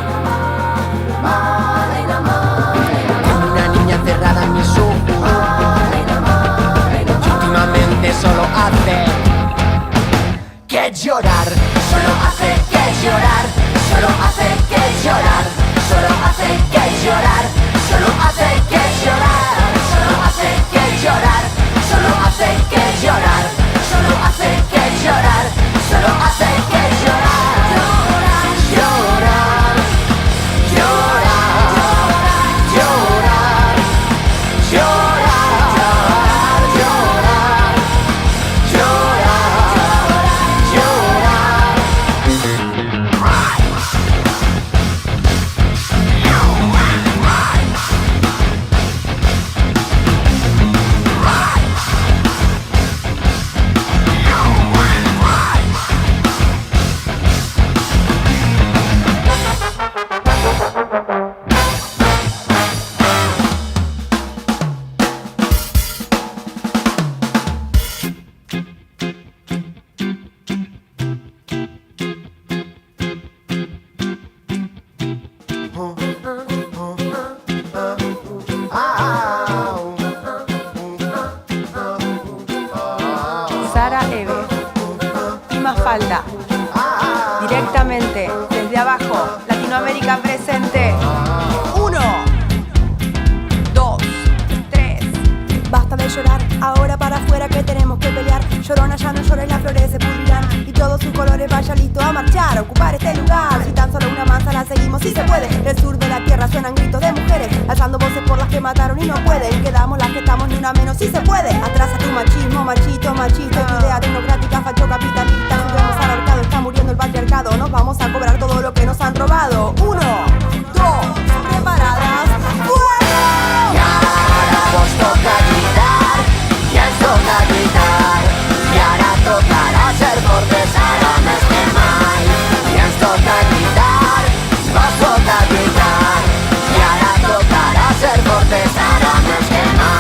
Malena, Malena. Tengo una niña encerrada en mi suco, Malena, Malena, y últimamente solo hace que llorar, solo hace que llorar, solo hace que llorar, solo hace que llorar, solo hace que llorar, solo hace que llorar, solo hace que llorar, solo hace que llorar, solo hace que llorar, llorar, llorar, llorar, llorar, llorar, llorar, llorar, llorar. directamente desde abajo, Latinoamérica presente. 1, 2, 3. Basta de llorar, ahora para afuera que tenemos que pelear. Llorona ya no llores, las flores se pudrirán y todos sus colores vaya listo a marchar, a ocupar este lugar. Si tan solo una mansa la seguimos, si se puede. Del sur de la tierra suenan gritos de mujeres, alzando voces por las que mataron y no pueden. Quedamos las que estamos, ni una menos, si se puede. Atrás a tu machismo, machito, machista. Tu idea tecnocrática, facho capitalista. Subimos al ahorcado, está muriendo el patriarcado. Nos vamos a cobrar todo lo que nos han robado. 1, 2, preparadas, ¡fuego! Y ahora vos toca gritar, y es toca gritar. Y ahora tocará ser fuertes, ahora no es que mal. Y es toca gritar, vos toca gritar. Y ahora tocará ser fuertes, ahora no es que mal.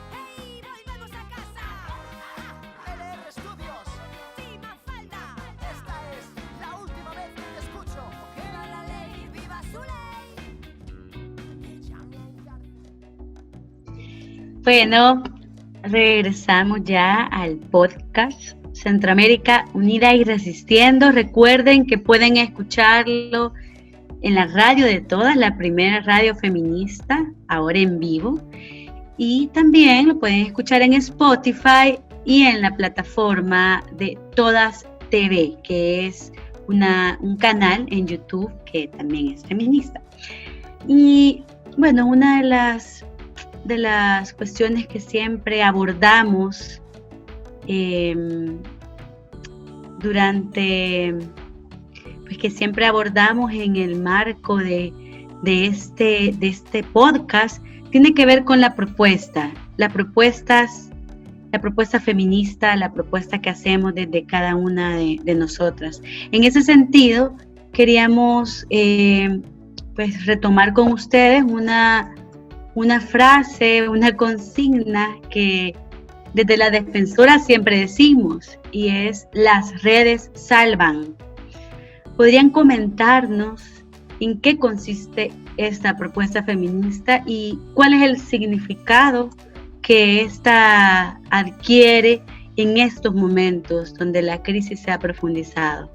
¡Hey! ¡Volvemos a casa! LR Studios, ¡Sí, Mafalda! esta es la última vez que te escucho. ¡Viva la ley! ¡Viva su ley! Bueno, regresamos ya al podcast Centroamérica Unida y Resistiendo. Recuerden que pueden escucharlo en la radio de todas, la primera radio feminista, ahora en vivo. Y también lo pueden escuchar en Spotify y en la plataforma de Todas TV, que es un canal en YouTube que también es feminista. Y bueno, una de las cuestiones que siempre abordamos que siempre abordamos en el marco de este podcast, tiene que ver con la propuesta feminista, la propuesta que hacemos desde cada una de nosotras. En ese sentido, queríamos pues retomar con ustedes una frase, una consigna que desde la defensora siempre decimos, y es: las redes salvan. ¿Podrían comentarnos en qué consiste esta propuesta feminista y cuál es el significado que esta adquiere en estos momentos donde la crisis se ha profundizado?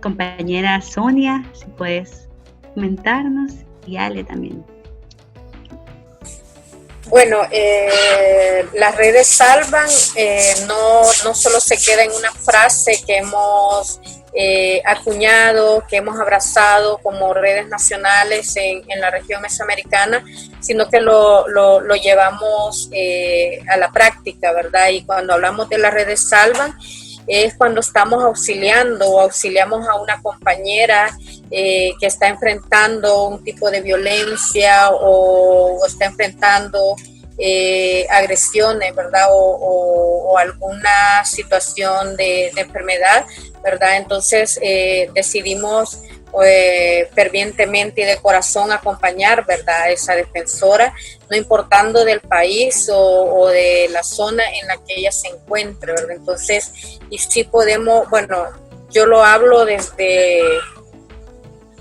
Compañera Sonia, si puedes comentarnos, y Ale también. Bueno, las redes salvan, no solo se queda en una frase que hemos acuñado, que hemos abrazado como redes nacionales en la región mesoamericana, sino que lo llevamos a la práctica, ¿verdad? Y cuando hablamos de las redes salvan, es cuando estamos auxiliando o auxiliamos a una compañera que está enfrentando un tipo de violencia o está enfrentando agresiones, ¿verdad? O alguna situación de enfermedad, ¿verdad? Entonces decidimos fervientemente y de corazón acompañar, ¿verdad?, a esa defensora, no importando del país o de la zona en la que ella se encuentre, ¿verdad? Entonces, y sí podemos, bueno, yo lo hablo desde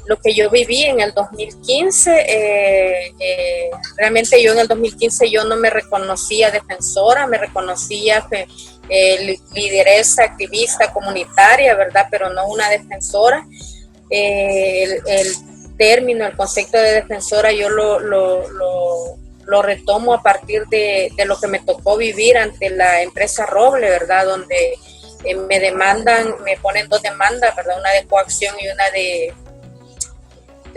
lo que yo viví en el 2015, realmente yo en el 2015 yo no me reconocía defensora, me reconocía lideresa, activista, comunitaria, ¿verdad?, pero no una defensora. El término, el concepto de defensora yo lo retomo a partir de lo que me tocó vivir ante la empresa Roble, ¿verdad?, donde me demandan, me ponen dos demandas, ¿verdad?, una de coacción y una de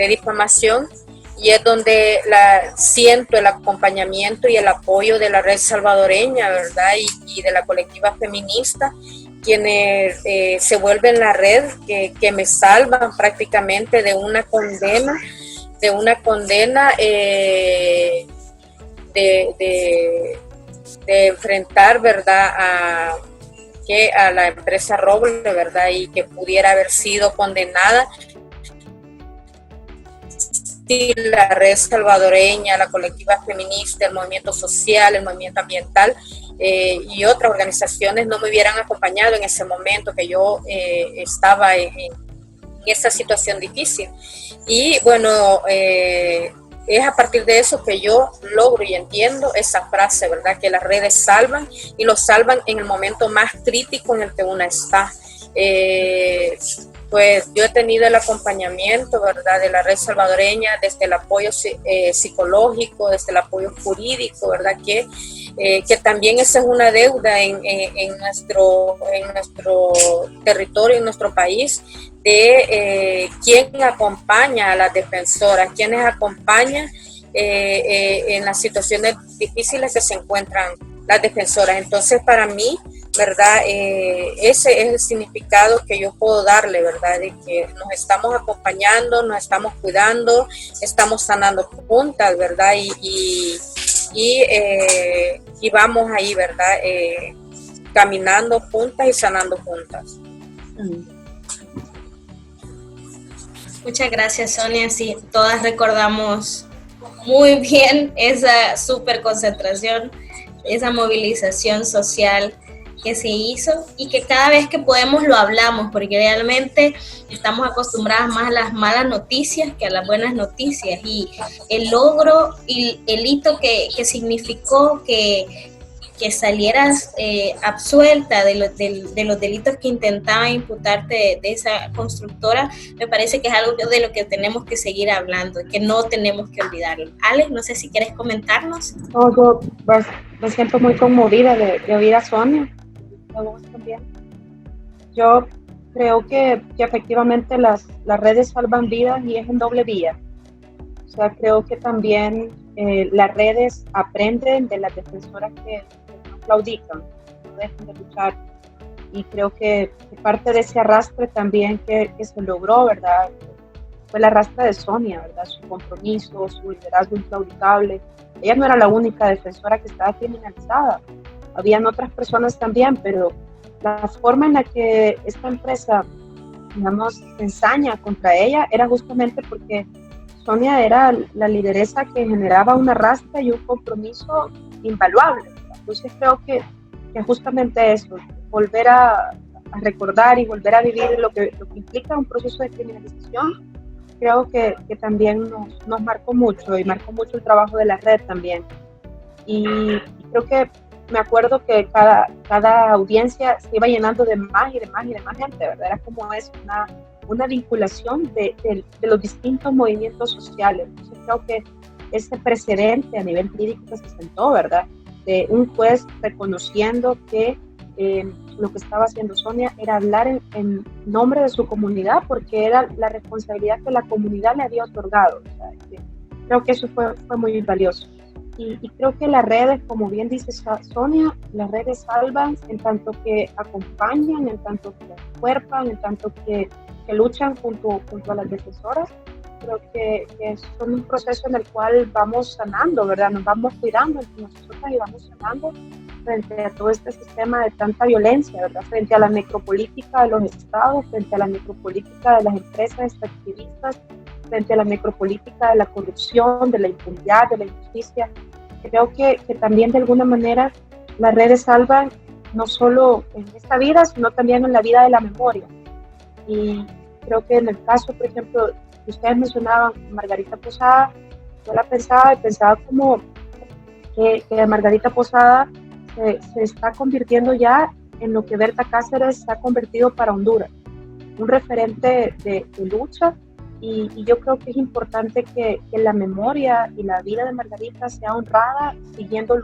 difamación, y es donde siento el acompañamiento y el apoyo de la red salvadoreña, ¿verdad?, y de la colectiva feminista, quienes se vuelven la red que me salvan prácticamente de una condena de enfrentar, ¿verdad?, que a la empresa Roble, ¿verdad? Y que pudiera haber sido condenada si la red salvadoreña, la colectiva feminista, el movimiento social, el movimiento ambiental y otras organizaciones no me hubieran acompañado en ese momento que yo estaba en esa situación difícil. Y bueno, es a partir de eso que yo logro y entiendo esa frase, ¿verdad? Que las redes salvan y lo salvan en el momento más crítico en el que una está. Pues yo he tenido el acompañamiento, ¿verdad?, de la red salvadoreña, desde el apoyo psicológico, desde el apoyo jurídico, ¿verdad?, que también esa es una deuda en nuestro territorio, en nuestro país, de quién acompaña a las defensoras, quiénes acompañan en las situaciones difíciles que se encuentran las defensoras. Entonces, para mí, ¿verdad? Ese es el significado que yo puedo darle, ¿verdad? De que nos estamos acompañando, nos estamos cuidando, estamos sanando juntas, ¿verdad? Y vamos ahí, ¿verdad? Caminando juntas y sanando juntas. Muchas gracias, Sonia. Sí, todas recordamos muy bien esa super concentración, esa movilización social que se hizo y que cada vez que podemos lo hablamos, porque realmente estamos acostumbradas más a las malas noticias que a las buenas noticias, y el logro y el hito que significó que salieras absuelta de los delitos que intentaba imputarte de esa constructora, me parece que es algo de lo que tenemos que seguir hablando, que no tenemos que olvidarlo. Alex, no sé si quieres comentarnos. Yo me siento muy conmovida de oír a Sonia. También. Yo creo que efectivamente las redes salvan vidas y es en doble vía. O sea, creo que también las redes aprenden de las defensoras que no claudican, no dejan de luchar. Y creo que parte de ese arrastre también que se logró, ¿verdad? Fue el arrastre de Sonia, ¿verdad? Su compromiso, su liderazgo inclaudicable. Ella no era la única defensora que estaba criminalizada. Habían otras personas también, pero la forma en la que esta empresa, digamos, se ensaña contra ella era justamente porque Sonia era la lideresa que generaba un arrastre y un compromiso invaluable. Entonces creo que justamente eso, volver a recordar y volver a vivir lo que implica un proceso de criminalización, creo que también nos marcó mucho y marcó mucho el trabajo de la red también. Y creo que me acuerdo que cada audiencia se iba llenando de más y de más y de más gente, ¿verdad? Era como una vinculación de los distintos movimientos sociales. Entonces creo que ese precedente a nivel jurídico que se sentó, ¿verdad? De un juez reconociendo que lo que estaba haciendo Sonia era hablar en nombre de su comunidad, porque era la responsabilidad que la comunidad le había otorgado. O sea, creo que eso fue muy valioso. Y creo que las redes, como bien dice Sonia, las redes salvan en tanto que acompañan, en tanto que cuerpan, en tanto que luchan junto a las defensoras. Creo que son un proceso en el cual vamos sanando, ¿verdad? Nos vamos cuidando entre nosotras y vamos sanando frente a todo este sistema de tanta violencia, ¿verdad? Frente a la necropolítica de los estados, frente a la necropolítica de las empresas extractivistas, frente a la necropolítica de la corrupción, de la impunidad, de la injusticia. Creo que también de alguna manera las redes salvan no solo en esta vida, sino también en la vida de la memoria. Y creo que en el caso, por ejemplo, que ustedes mencionaban, Margarita Posada, yo la pensaba como que Margarita Posada se está convirtiendo ya en lo que Berta Cáceres se ha convertido para Honduras, un referente de lucha. Y yo creo que es importante que la memoria y la vida de Margarita sea honrada siguiendo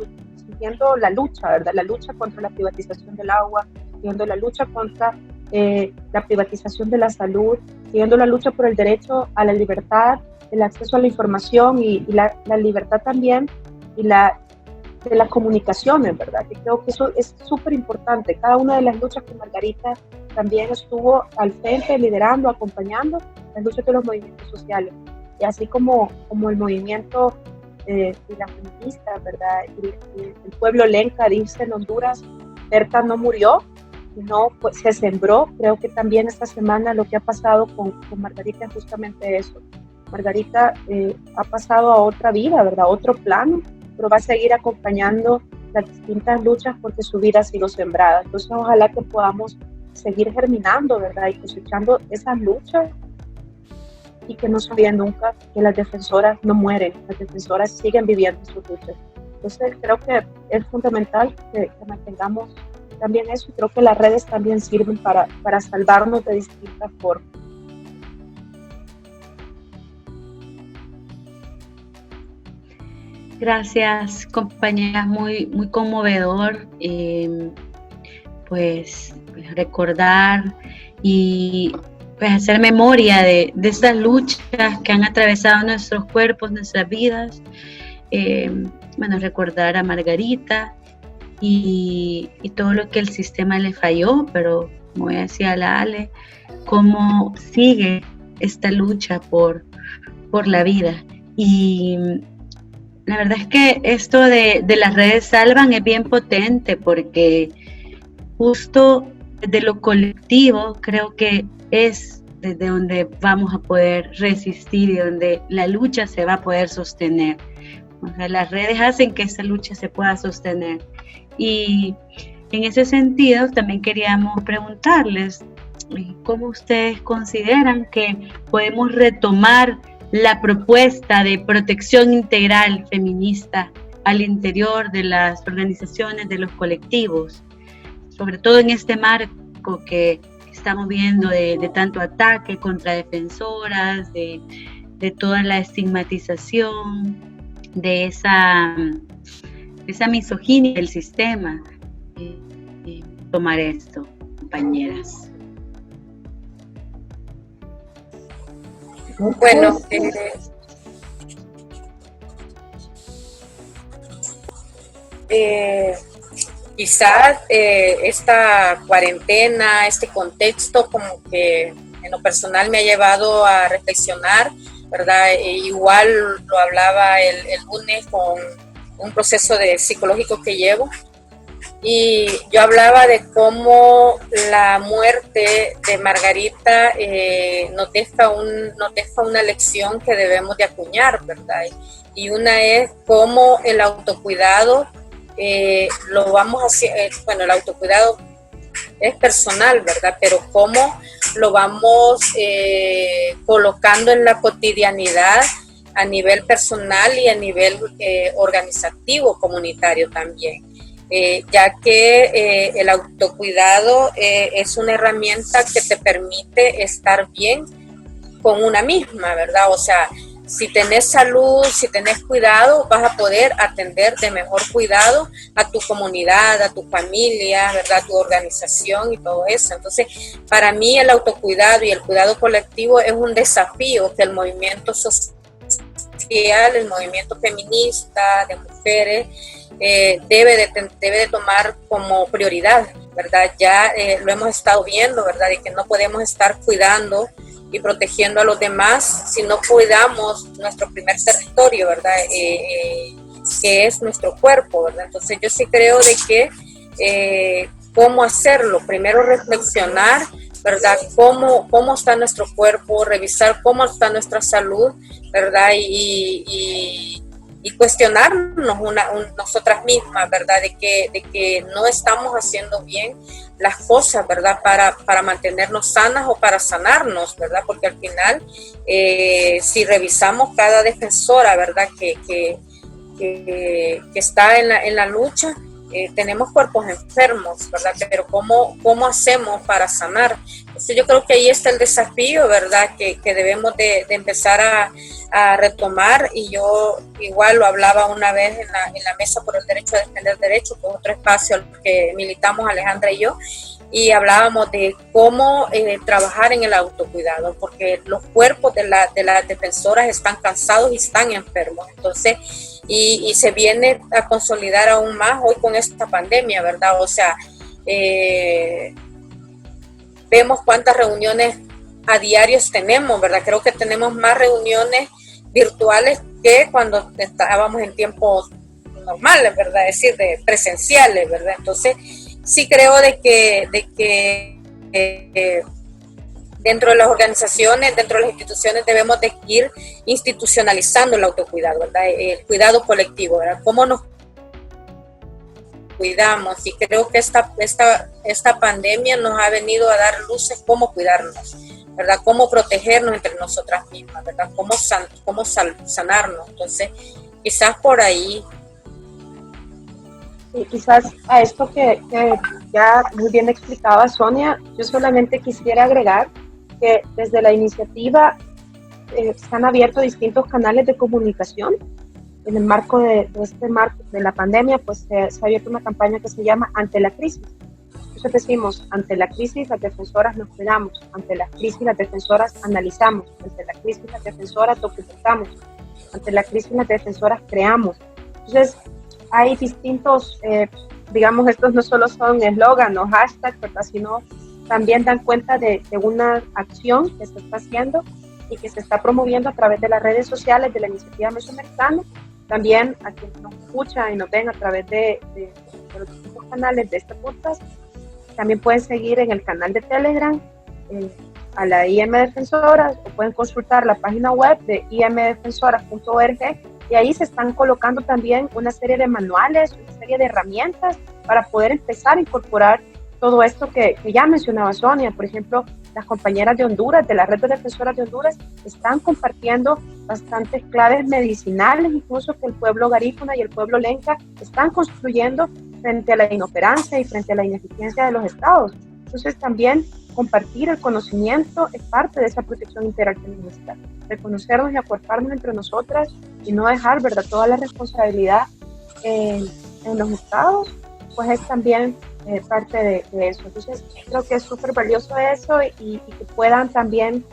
la lucha, ¿verdad? La lucha contra la privatización del agua, siguiendo la lucha contra la privatización de la salud, siguiendo la lucha por el derecho a la libertad, el acceso a la información y la libertad también y de las comunicaciones, ¿verdad? Que creo que eso es súper importante. Cada una de las luchas que Margarita también estuvo al frente, liderando, acompañando las luchas de los movimientos sociales. Y así como el movimiento de las feministas, ¿verdad? Y el pueblo lenca dice en Honduras, Berta no murió, no, pues se sembró. Creo que también esta semana lo que ha pasado con Margarita es justamente eso. Margarita ha pasado a otra vida, ¿verdad? A otro plano, pero va a seguir acompañando las distintas luchas porque su vida ha sido sembrada. Entonces, ojalá que podamos seguir germinando, ¿verdad? Y cosechando esas luchas y que no se olvide nunca que las defensoras no mueren, las defensoras siguen viviendo sus luchas. Entonces, creo que es fundamental que mantengamos también eso, y creo que las redes también sirven para salvarnos de distintas formas. Gracias, compañeras, muy conmovedor, pues recordar y pues hacer memoria de estas luchas que han atravesado nuestros cuerpos, nuestras vidas. Bueno, recordar a Margarita y todo lo que el sistema le falló, pero como decía la Ale, cómo sigue esta lucha por la vida. Y la verdad es que esto de las redes salvan es bien potente, porque justo desde lo colectivo creo que es desde donde vamos a poder resistir y donde la lucha se va a poder sostener. O sea, las redes hacen que esa lucha se pueda sostener. Y en ese sentido también queríamos preguntarles cómo ustedes consideran que podemos retomar la propuesta de protección integral feminista al interior de las organizaciones, de los colectivos, sobre todo en este marco que estamos viendo de tanto ataque contra defensoras, de toda la estigmatización, de esa misoginia del sistema. Tomar esto, compañeras. Bueno, quizás esta cuarentena, este contexto, como que en lo personal me ha llevado a reflexionar, ¿verdad? Igual lo hablaba el lunes con un proceso psicológico que llevo, y yo hablaba de cómo la muerte de Margarita nos deja una lección que debemos de acuñar, ¿verdad? Y una es cómo el autocuidado lo vamos a hacer, bueno, el autocuidado es personal, ¿verdad? Pero cómo lo vamos colocando en la cotidianidad a nivel personal y a nivel organizativo, comunitario también. Ya que el autocuidado es una herramienta que te permite estar bien con una misma, ¿verdad? O sea, si tenés salud, si tenés cuidado, vas a poder atender de mejor cuidado a tu comunidad, a tu familia, ¿verdad? A tu organización y todo eso. Entonces, para mí el autocuidado y el cuidado colectivo es un desafío que el movimiento social, el movimiento feminista de mujeres, debe de tomar como prioridad, ¿verdad? Ya lo hemos estado viendo, ¿verdad? De que no podemos estar cuidando y protegiendo a los demás si no cuidamos nuestro primer territorio, ¿verdad? Que es nuestro cuerpo, ¿verdad? Entonces yo sí creo de que cómo hacerlo, primero reflexionar, ¿verdad? Cómo está nuestro cuerpo, revisar cómo está nuestra salud, ¿verdad? Y cuestionarnos nosotras mismas, ¿verdad? De que no estamos haciendo bien las cosas, ¿verdad? Para mantenernos sanas o para sanarnos, ¿verdad? Porque al final, si revisamos cada defensora, ¿verdad? Que está en la lucha, tenemos cuerpos enfermos, ¿verdad? Pero ¿cómo hacemos para sanar? Entonces yo creo que ahí está el desafío, ¿verdad? Que debemos de empezar a retomar, y yo igual lo hablaba una vez en la Mesa por el Derecho a Defender Derechos, que es otro espacio al que militamos Alejandra y yo, y hablábamos de cómo trabajar en el autocuidado, porque los cuerpos de las defensoras están cansados y están enfermos. Entonces, y se viene a consolidar aún más hoy con esta pandemia, ¿verdad? O sea, vemos cuántas reuniones a diarios tenemos, ¿verdad? Creo que tenemos más reuniones virtuales que cuando estábamos en tiempos normales, ¿verdad? Es decir, presenciales, ¿verdad? Entonces, sí creo de que dentro de las organizaciones, dentro de las instituciones debemos de ir institucionalizando el autocuidado, ¿verdad? El cuidado colectivo, ¿verdad? ¿Cómo nos cuidamos? Y creo que esta pandemia nos ha venido a dar luces cómo cuidarnos, ¿verdad? Cómo protegernos entre nosotras mismas, ¿verdad? Cómo sanarnos. Entonces, quizás por ahí. Y quizás a esto que ya muy bien explicaba Sonia, yo solamente quisiera agregar que desde la iniciativa se han abierto distintos canales de comunicación. En el marco de la pandemia, pues se ha abierto una campaña que se llama Ante la Crisis. Entonces decimos, ante la crisis las defensoras nos cuidamos, ante la crisis las defensoras analizamos, ante la crisis las defensoras documentamos, ante la crisis las defensoras creamos. Entonces hay distintos, digamos, estos no solo son eslogan o hashtags, ¿verdad? Sino también dan cuenta de una acción que se está haciendo y que se está promoviendo a través de las redes sociales de la iniciativa mesoamericana. También a quienes nos escuchan y nos ven a través de los distintos canales de este podcast, también pueden seguir en el canal de Telegram a la IM Defensoras, o pueden consultar la página web de imdefensoras.org, y ahí se están colocando también una serie de manuales, una serie de herramientas para poder empezar a incorporar todo esto que ya mencionaba Sonia. Por ejemplo, las compañeras de Honduras, de la Red de Defensoras de Honduras, están compartiendo bastantes claves medicinales, incluso que el pueblo garífuna y el pueblo lenca están construyendo frente a la inoperancia y frente a la ineficiencia de los estados. Entonces también compartir el conocimiento es parte de esa protección integral feminista. Reconocernos y acuerparnos entre nosotras y no dejar, ¿verdad?, toda la responsabilidad en los estados, pues es también parte de eso. Entonces creo que es súper valioso eso y que puedan también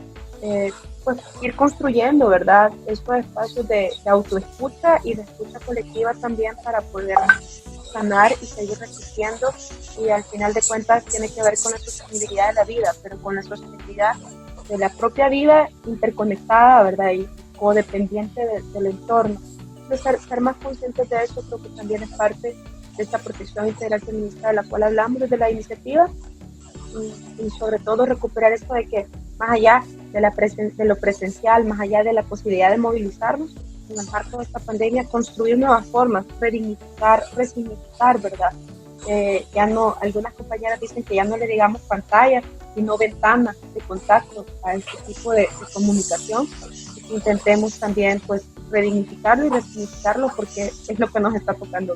pues ir construyendo, ¿verdad?, estos espacios de autoescucha y de escucha colectiva también para poder sanar y seguir resistiendo, y al final de cuentas tiene que ver con la sostenibilidad de la vida, pero con la sostenibilidad de la propia vida interconectada, ¿verdad?, y codependiente del entorno. Entonces ser más conscientes de eso creo que también es parte de esta protección integral feminista de la cual hablamos desde la iniciativa, y sobre todo recuperar esto de que más allá de lo presencial, más allá de la posibilidad de movilizarnos, en el marco de esta pandemia, construir nuevas formas, resignificar, ¿verdad? Ya no, algunas compañeras dicen que ya no le digamos pantalla, sino ventanas de contacto a este tipo de comunicación. Intentemos también, pues, redignificarlo y resignificarlo, porque es lo que nos está tocando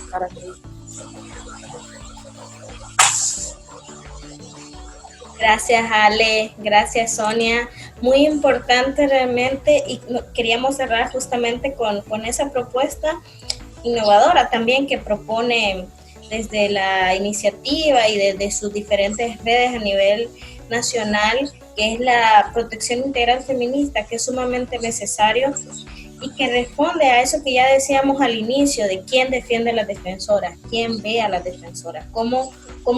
para seguir. Gracias, Ale, gracias, Sonia. Muy importante realmente, y queríamos cerrar justamente con esa propuesta innovadora también que propone desde la iniciativa y desde sus diferentes redes a nivel nacional, que es la protección integral feminista, que es sumamente necesario y que responde a eso que ya decíamos al inicio, de quién defiende a las defensoras, quién ve a las defensoras, cómo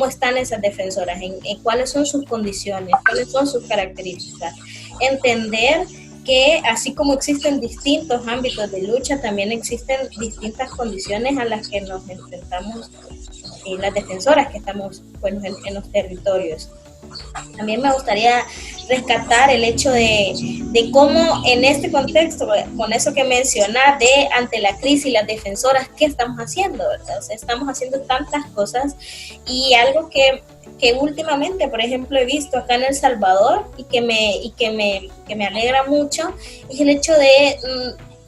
están esas defensoras, en cuáles son sus condiciones, cuáles son sus características. Entender que así como existen distintos ámbitos de lucha, también existen distintas condiciones a las que nos enfrentamos las defensoras que estamos, bueno, en los territorios. También me gustaría rescatar el hecho de cómo en este contexto, con eso que mencionas de ante la crisis, las defensoras, ¿qué estamos haciendo, verdad? O sea, estamos haciendo tantas cosas, y algo que últimamente, por ejemplo, he visto acá en El Salvador y que me alegra mucho, es el hecho de,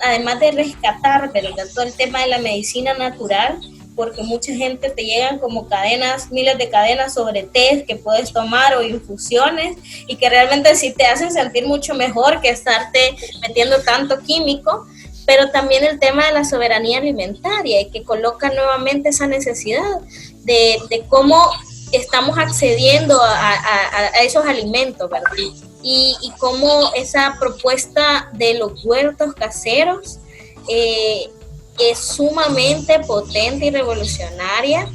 además de rescatar, ¿verdad?, todo el tema de la medicina natural, porque mucha gente te llegan como cadenas, miles de cadenas sobre té que puedes tomar o infusiones, y que realmente sí te hacen sentir mucho mejor que estarte metiendo tanto químico, pero también el tema de la soberanía alimentaria, y que coloca nuevamente esa necesidad de cómo estamos accediendo a esos alimentos, ¿verdad? Y cómo esa propuesta de los huertos caseros es sumamente potente y revolucionaria,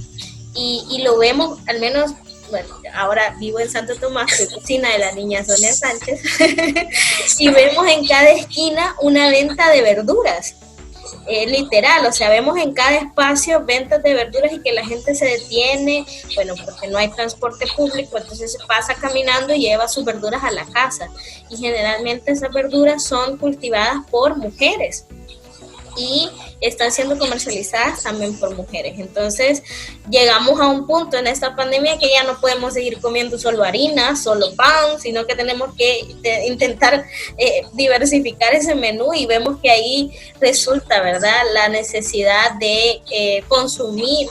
y lo vemos, al menos, bueno, ahora vivo en Santo Tomás, soy vecina de la niña Sonia Sánchez, y vemos en cada esquina una venta de verduras. literal, o sea, vemos en cada espacio ventas de verduras y que la gente se detiene, bueno, porque no hay transporte público, entonces se pasa caminando y lleva sus verduras a la casa. Y generalmente esas verduras son cultivadas por mujeres y están siendo comercializadas también por mujeres. Entonces llegamos a un punto en esta pandemia que ya no podemos seguir comiendo solo harina, solo pan, sino que tenemos que intentar diversificar ese menú, y vemos que ahí resulta, ¿verdad?, la necesidad de consumir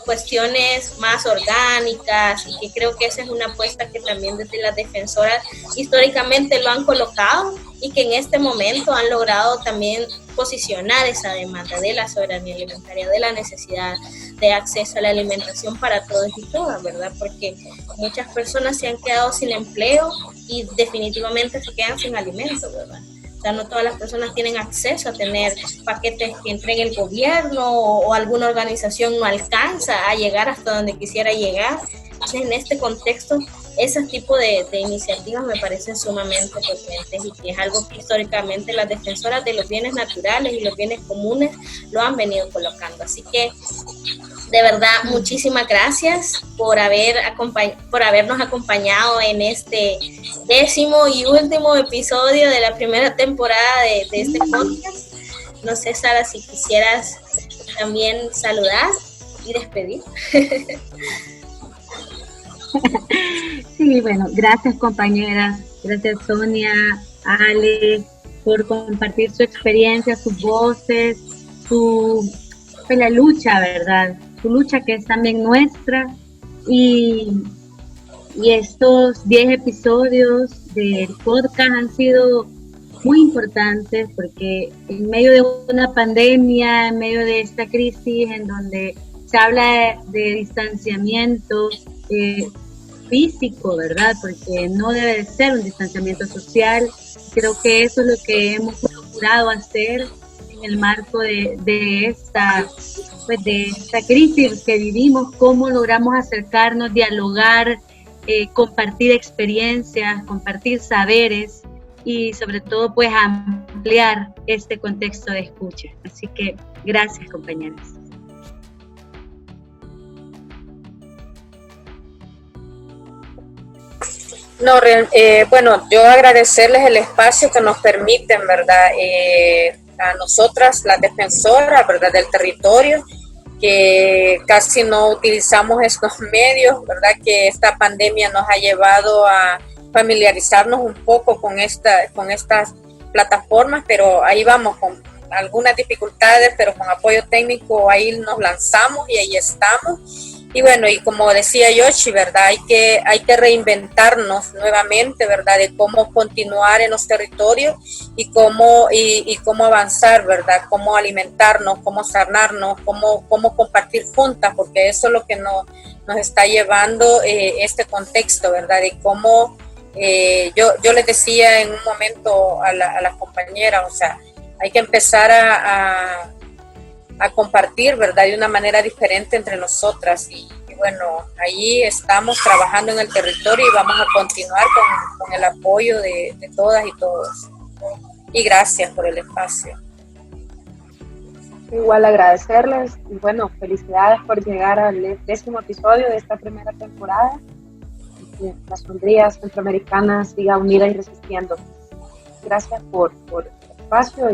cuestiones más orgánicas, y que creo que esa es una apuesta que también desde las defensoras históricamente lo han colocado, y que en este momento han logrado también posicionar esa demanda de la soberanía alimentaria, de la necesidad de acceso a la alimentación para todos y todas, ¿verdad? Porque muchas personas se han quedado sin empleo y definitivamente se quedan sin alimentos, ¿verdad? O sea, no todas las personas tienen acceso a tener paquetes que entregue el gobierno, o alguna organización no alcanza a llegar hasta donde quisiera llegar. Entonces, en este contexto, ese tipo de iniciativas me parecen sumamente potentes, y que es algo que históricamente las defensoras de los bienes naturales y los bienes comunes lo han venido colocando. Así que, de verdad, muchísimas gracias por habernos acompañado en este 10º y último episodio de la primera temporada de este podcast. No sé, Sara, si quisieras también saludar y despedir. Sí, bueno, gracias compañeras, gracias Sonia, Ale, por compartir su experiencia, sus voces, la lucha, ¿verdad? Su lucha que es también nuestra, y estos 10 episodios del podcast han sido muy importantes, porque en medio de una pandemia, en medio de esta crisis en donde se habla de distanciamiento físico, ¿verdad? Porque no debe de ser un distanciamiento social. Creo que eso es lo que hemos procurado hacer en el marco de esta crisis que vivimos. Cómo logramos acercarnos, dialogar, compartir experiencias, compartir saberes, y sobre todo pues ampliar este contexto de escucha. Así que gracias, compañeras. No, bueno, yo agradecerles el espacio que nos permiten, ¿verdad? A nosotras, las defensoras, ¿verdad?, del territorio, que casi no utilizamos estos medios, ¿verdad?, que esta pandemia nos ha llevado a familiarizarnos un poco con estas plataformas, pero ahí vamos, con algunas dificultades, pero con apoyo técnico ahí nos lanzamos y ahí estamos. Y bueno, y como decía Yoshi, ¿verdad?, hay que reinventarnos nuevamente, ¿verdad?, de cómo continuar en los territorios y cómo avanzar, ¿verdad?, cómo alimentarnos, cómo sanarnos, cómo compartir juntas, porque eso es lo que nos está llevando este contexto, ¿verdad?, de cómo yo les decía en un momento a las compañeras, o sea, hay que empezar a compartir, ¿verdad?, de una manera diferente entre nosotras, y bueno, ahí estamos trabajando en el territorio y vamos a continuar con el apoyo de todas y todos. Y gracias por el espacio. Igual agradecerles, y bueno, felicidades por llegar al 10º episodio de esta primera temporada, y que las sombrías centroamericanas sigan unidas y resistiendo. Gracias por el espacio,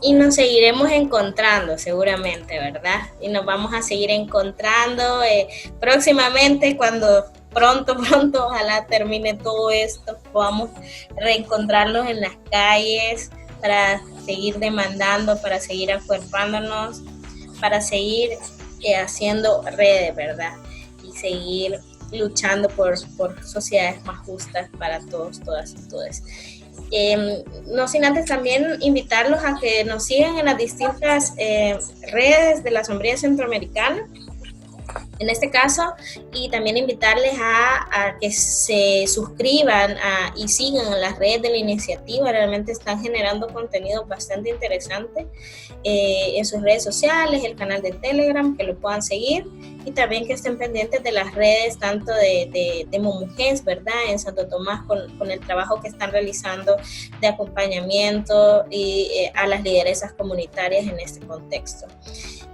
y nos seguiremos encontrando seguramente, ¿verdad? Y nos vamos a seguir encontrando próximamente, cuando pronto, ojalá termine todo esto, podamos reencontrarnos en las calles para seguir demandando, para seguir acuerpándonos, para seguir haciendo redes, ¿verdad? Y seguir luchando por sociedades más justas para todos, todas y todos. No sin antes también invitarlos a que nos sigan en las distintas redes de la Sombría Centroamericana. en este caso, y también invitarles a que se suscriban y sigan las redes de la iniciativa. Realmente están generando contenido bastante interesante en sus redes sociales, el canal de Telegram, que lo puedan seguir, y también que estén pendientes de las redes tanto de Momujés, ¿verdad?, en Santo Tomás, con el trabajo que están realizando de acompañamiento y a las lideresas comunitarias en este contexto.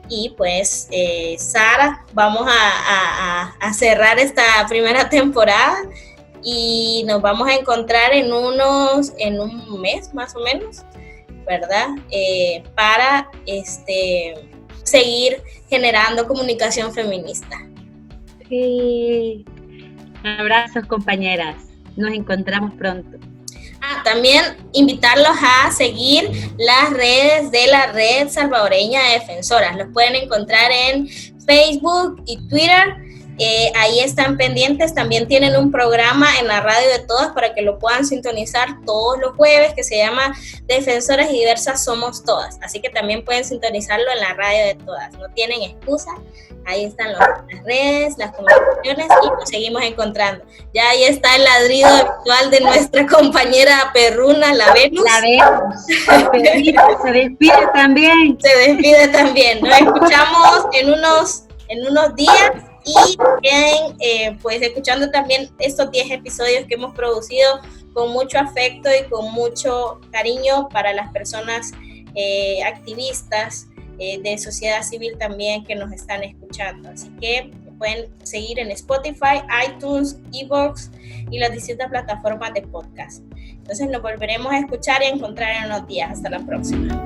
Y pues, Sara, vamos a cerrar esta primera temporada y nos vamos a encontrar en un mes más o menos, ¿verdad? Para seguir generando comunicación feminista. Sí. Abrazos, compañeras. Nos encontramos pronto. También invitarlos a seguir las redes de la Red Salvadoreña de Defensoras. Los pueden encontrar en Facebook y Twitter. Ahí están pendientes. También tienen un programa en la radio de todas para que lo puedan sintonizar todos los jueves, que se llama Defensoras y Diversas Somos Todas. Así que también pueden sintonizarlo en la radio de todas. No tienen excusa. Ahí están las redes, las comunicaciones, y nos seguimos encontrando. Ya ahí está el ladrido habitual de nuestra compañera perruna, la Venus. La Venus. Perrito, se despide también. Se despide también. Nos escuchamos en unos días y queden pues escuchando también estos 10 episodios que hemos producido con mucho afecto y con mucho cariño para las personas activistas de sociedad civil también que nos están escuchando. Así que pueden seguir en Spotify, iTunes, iVoox y las distintas plataformas de podcast. Entonces nos volveremos a escuchar y a encontrar en unos días. Hasta la próxima.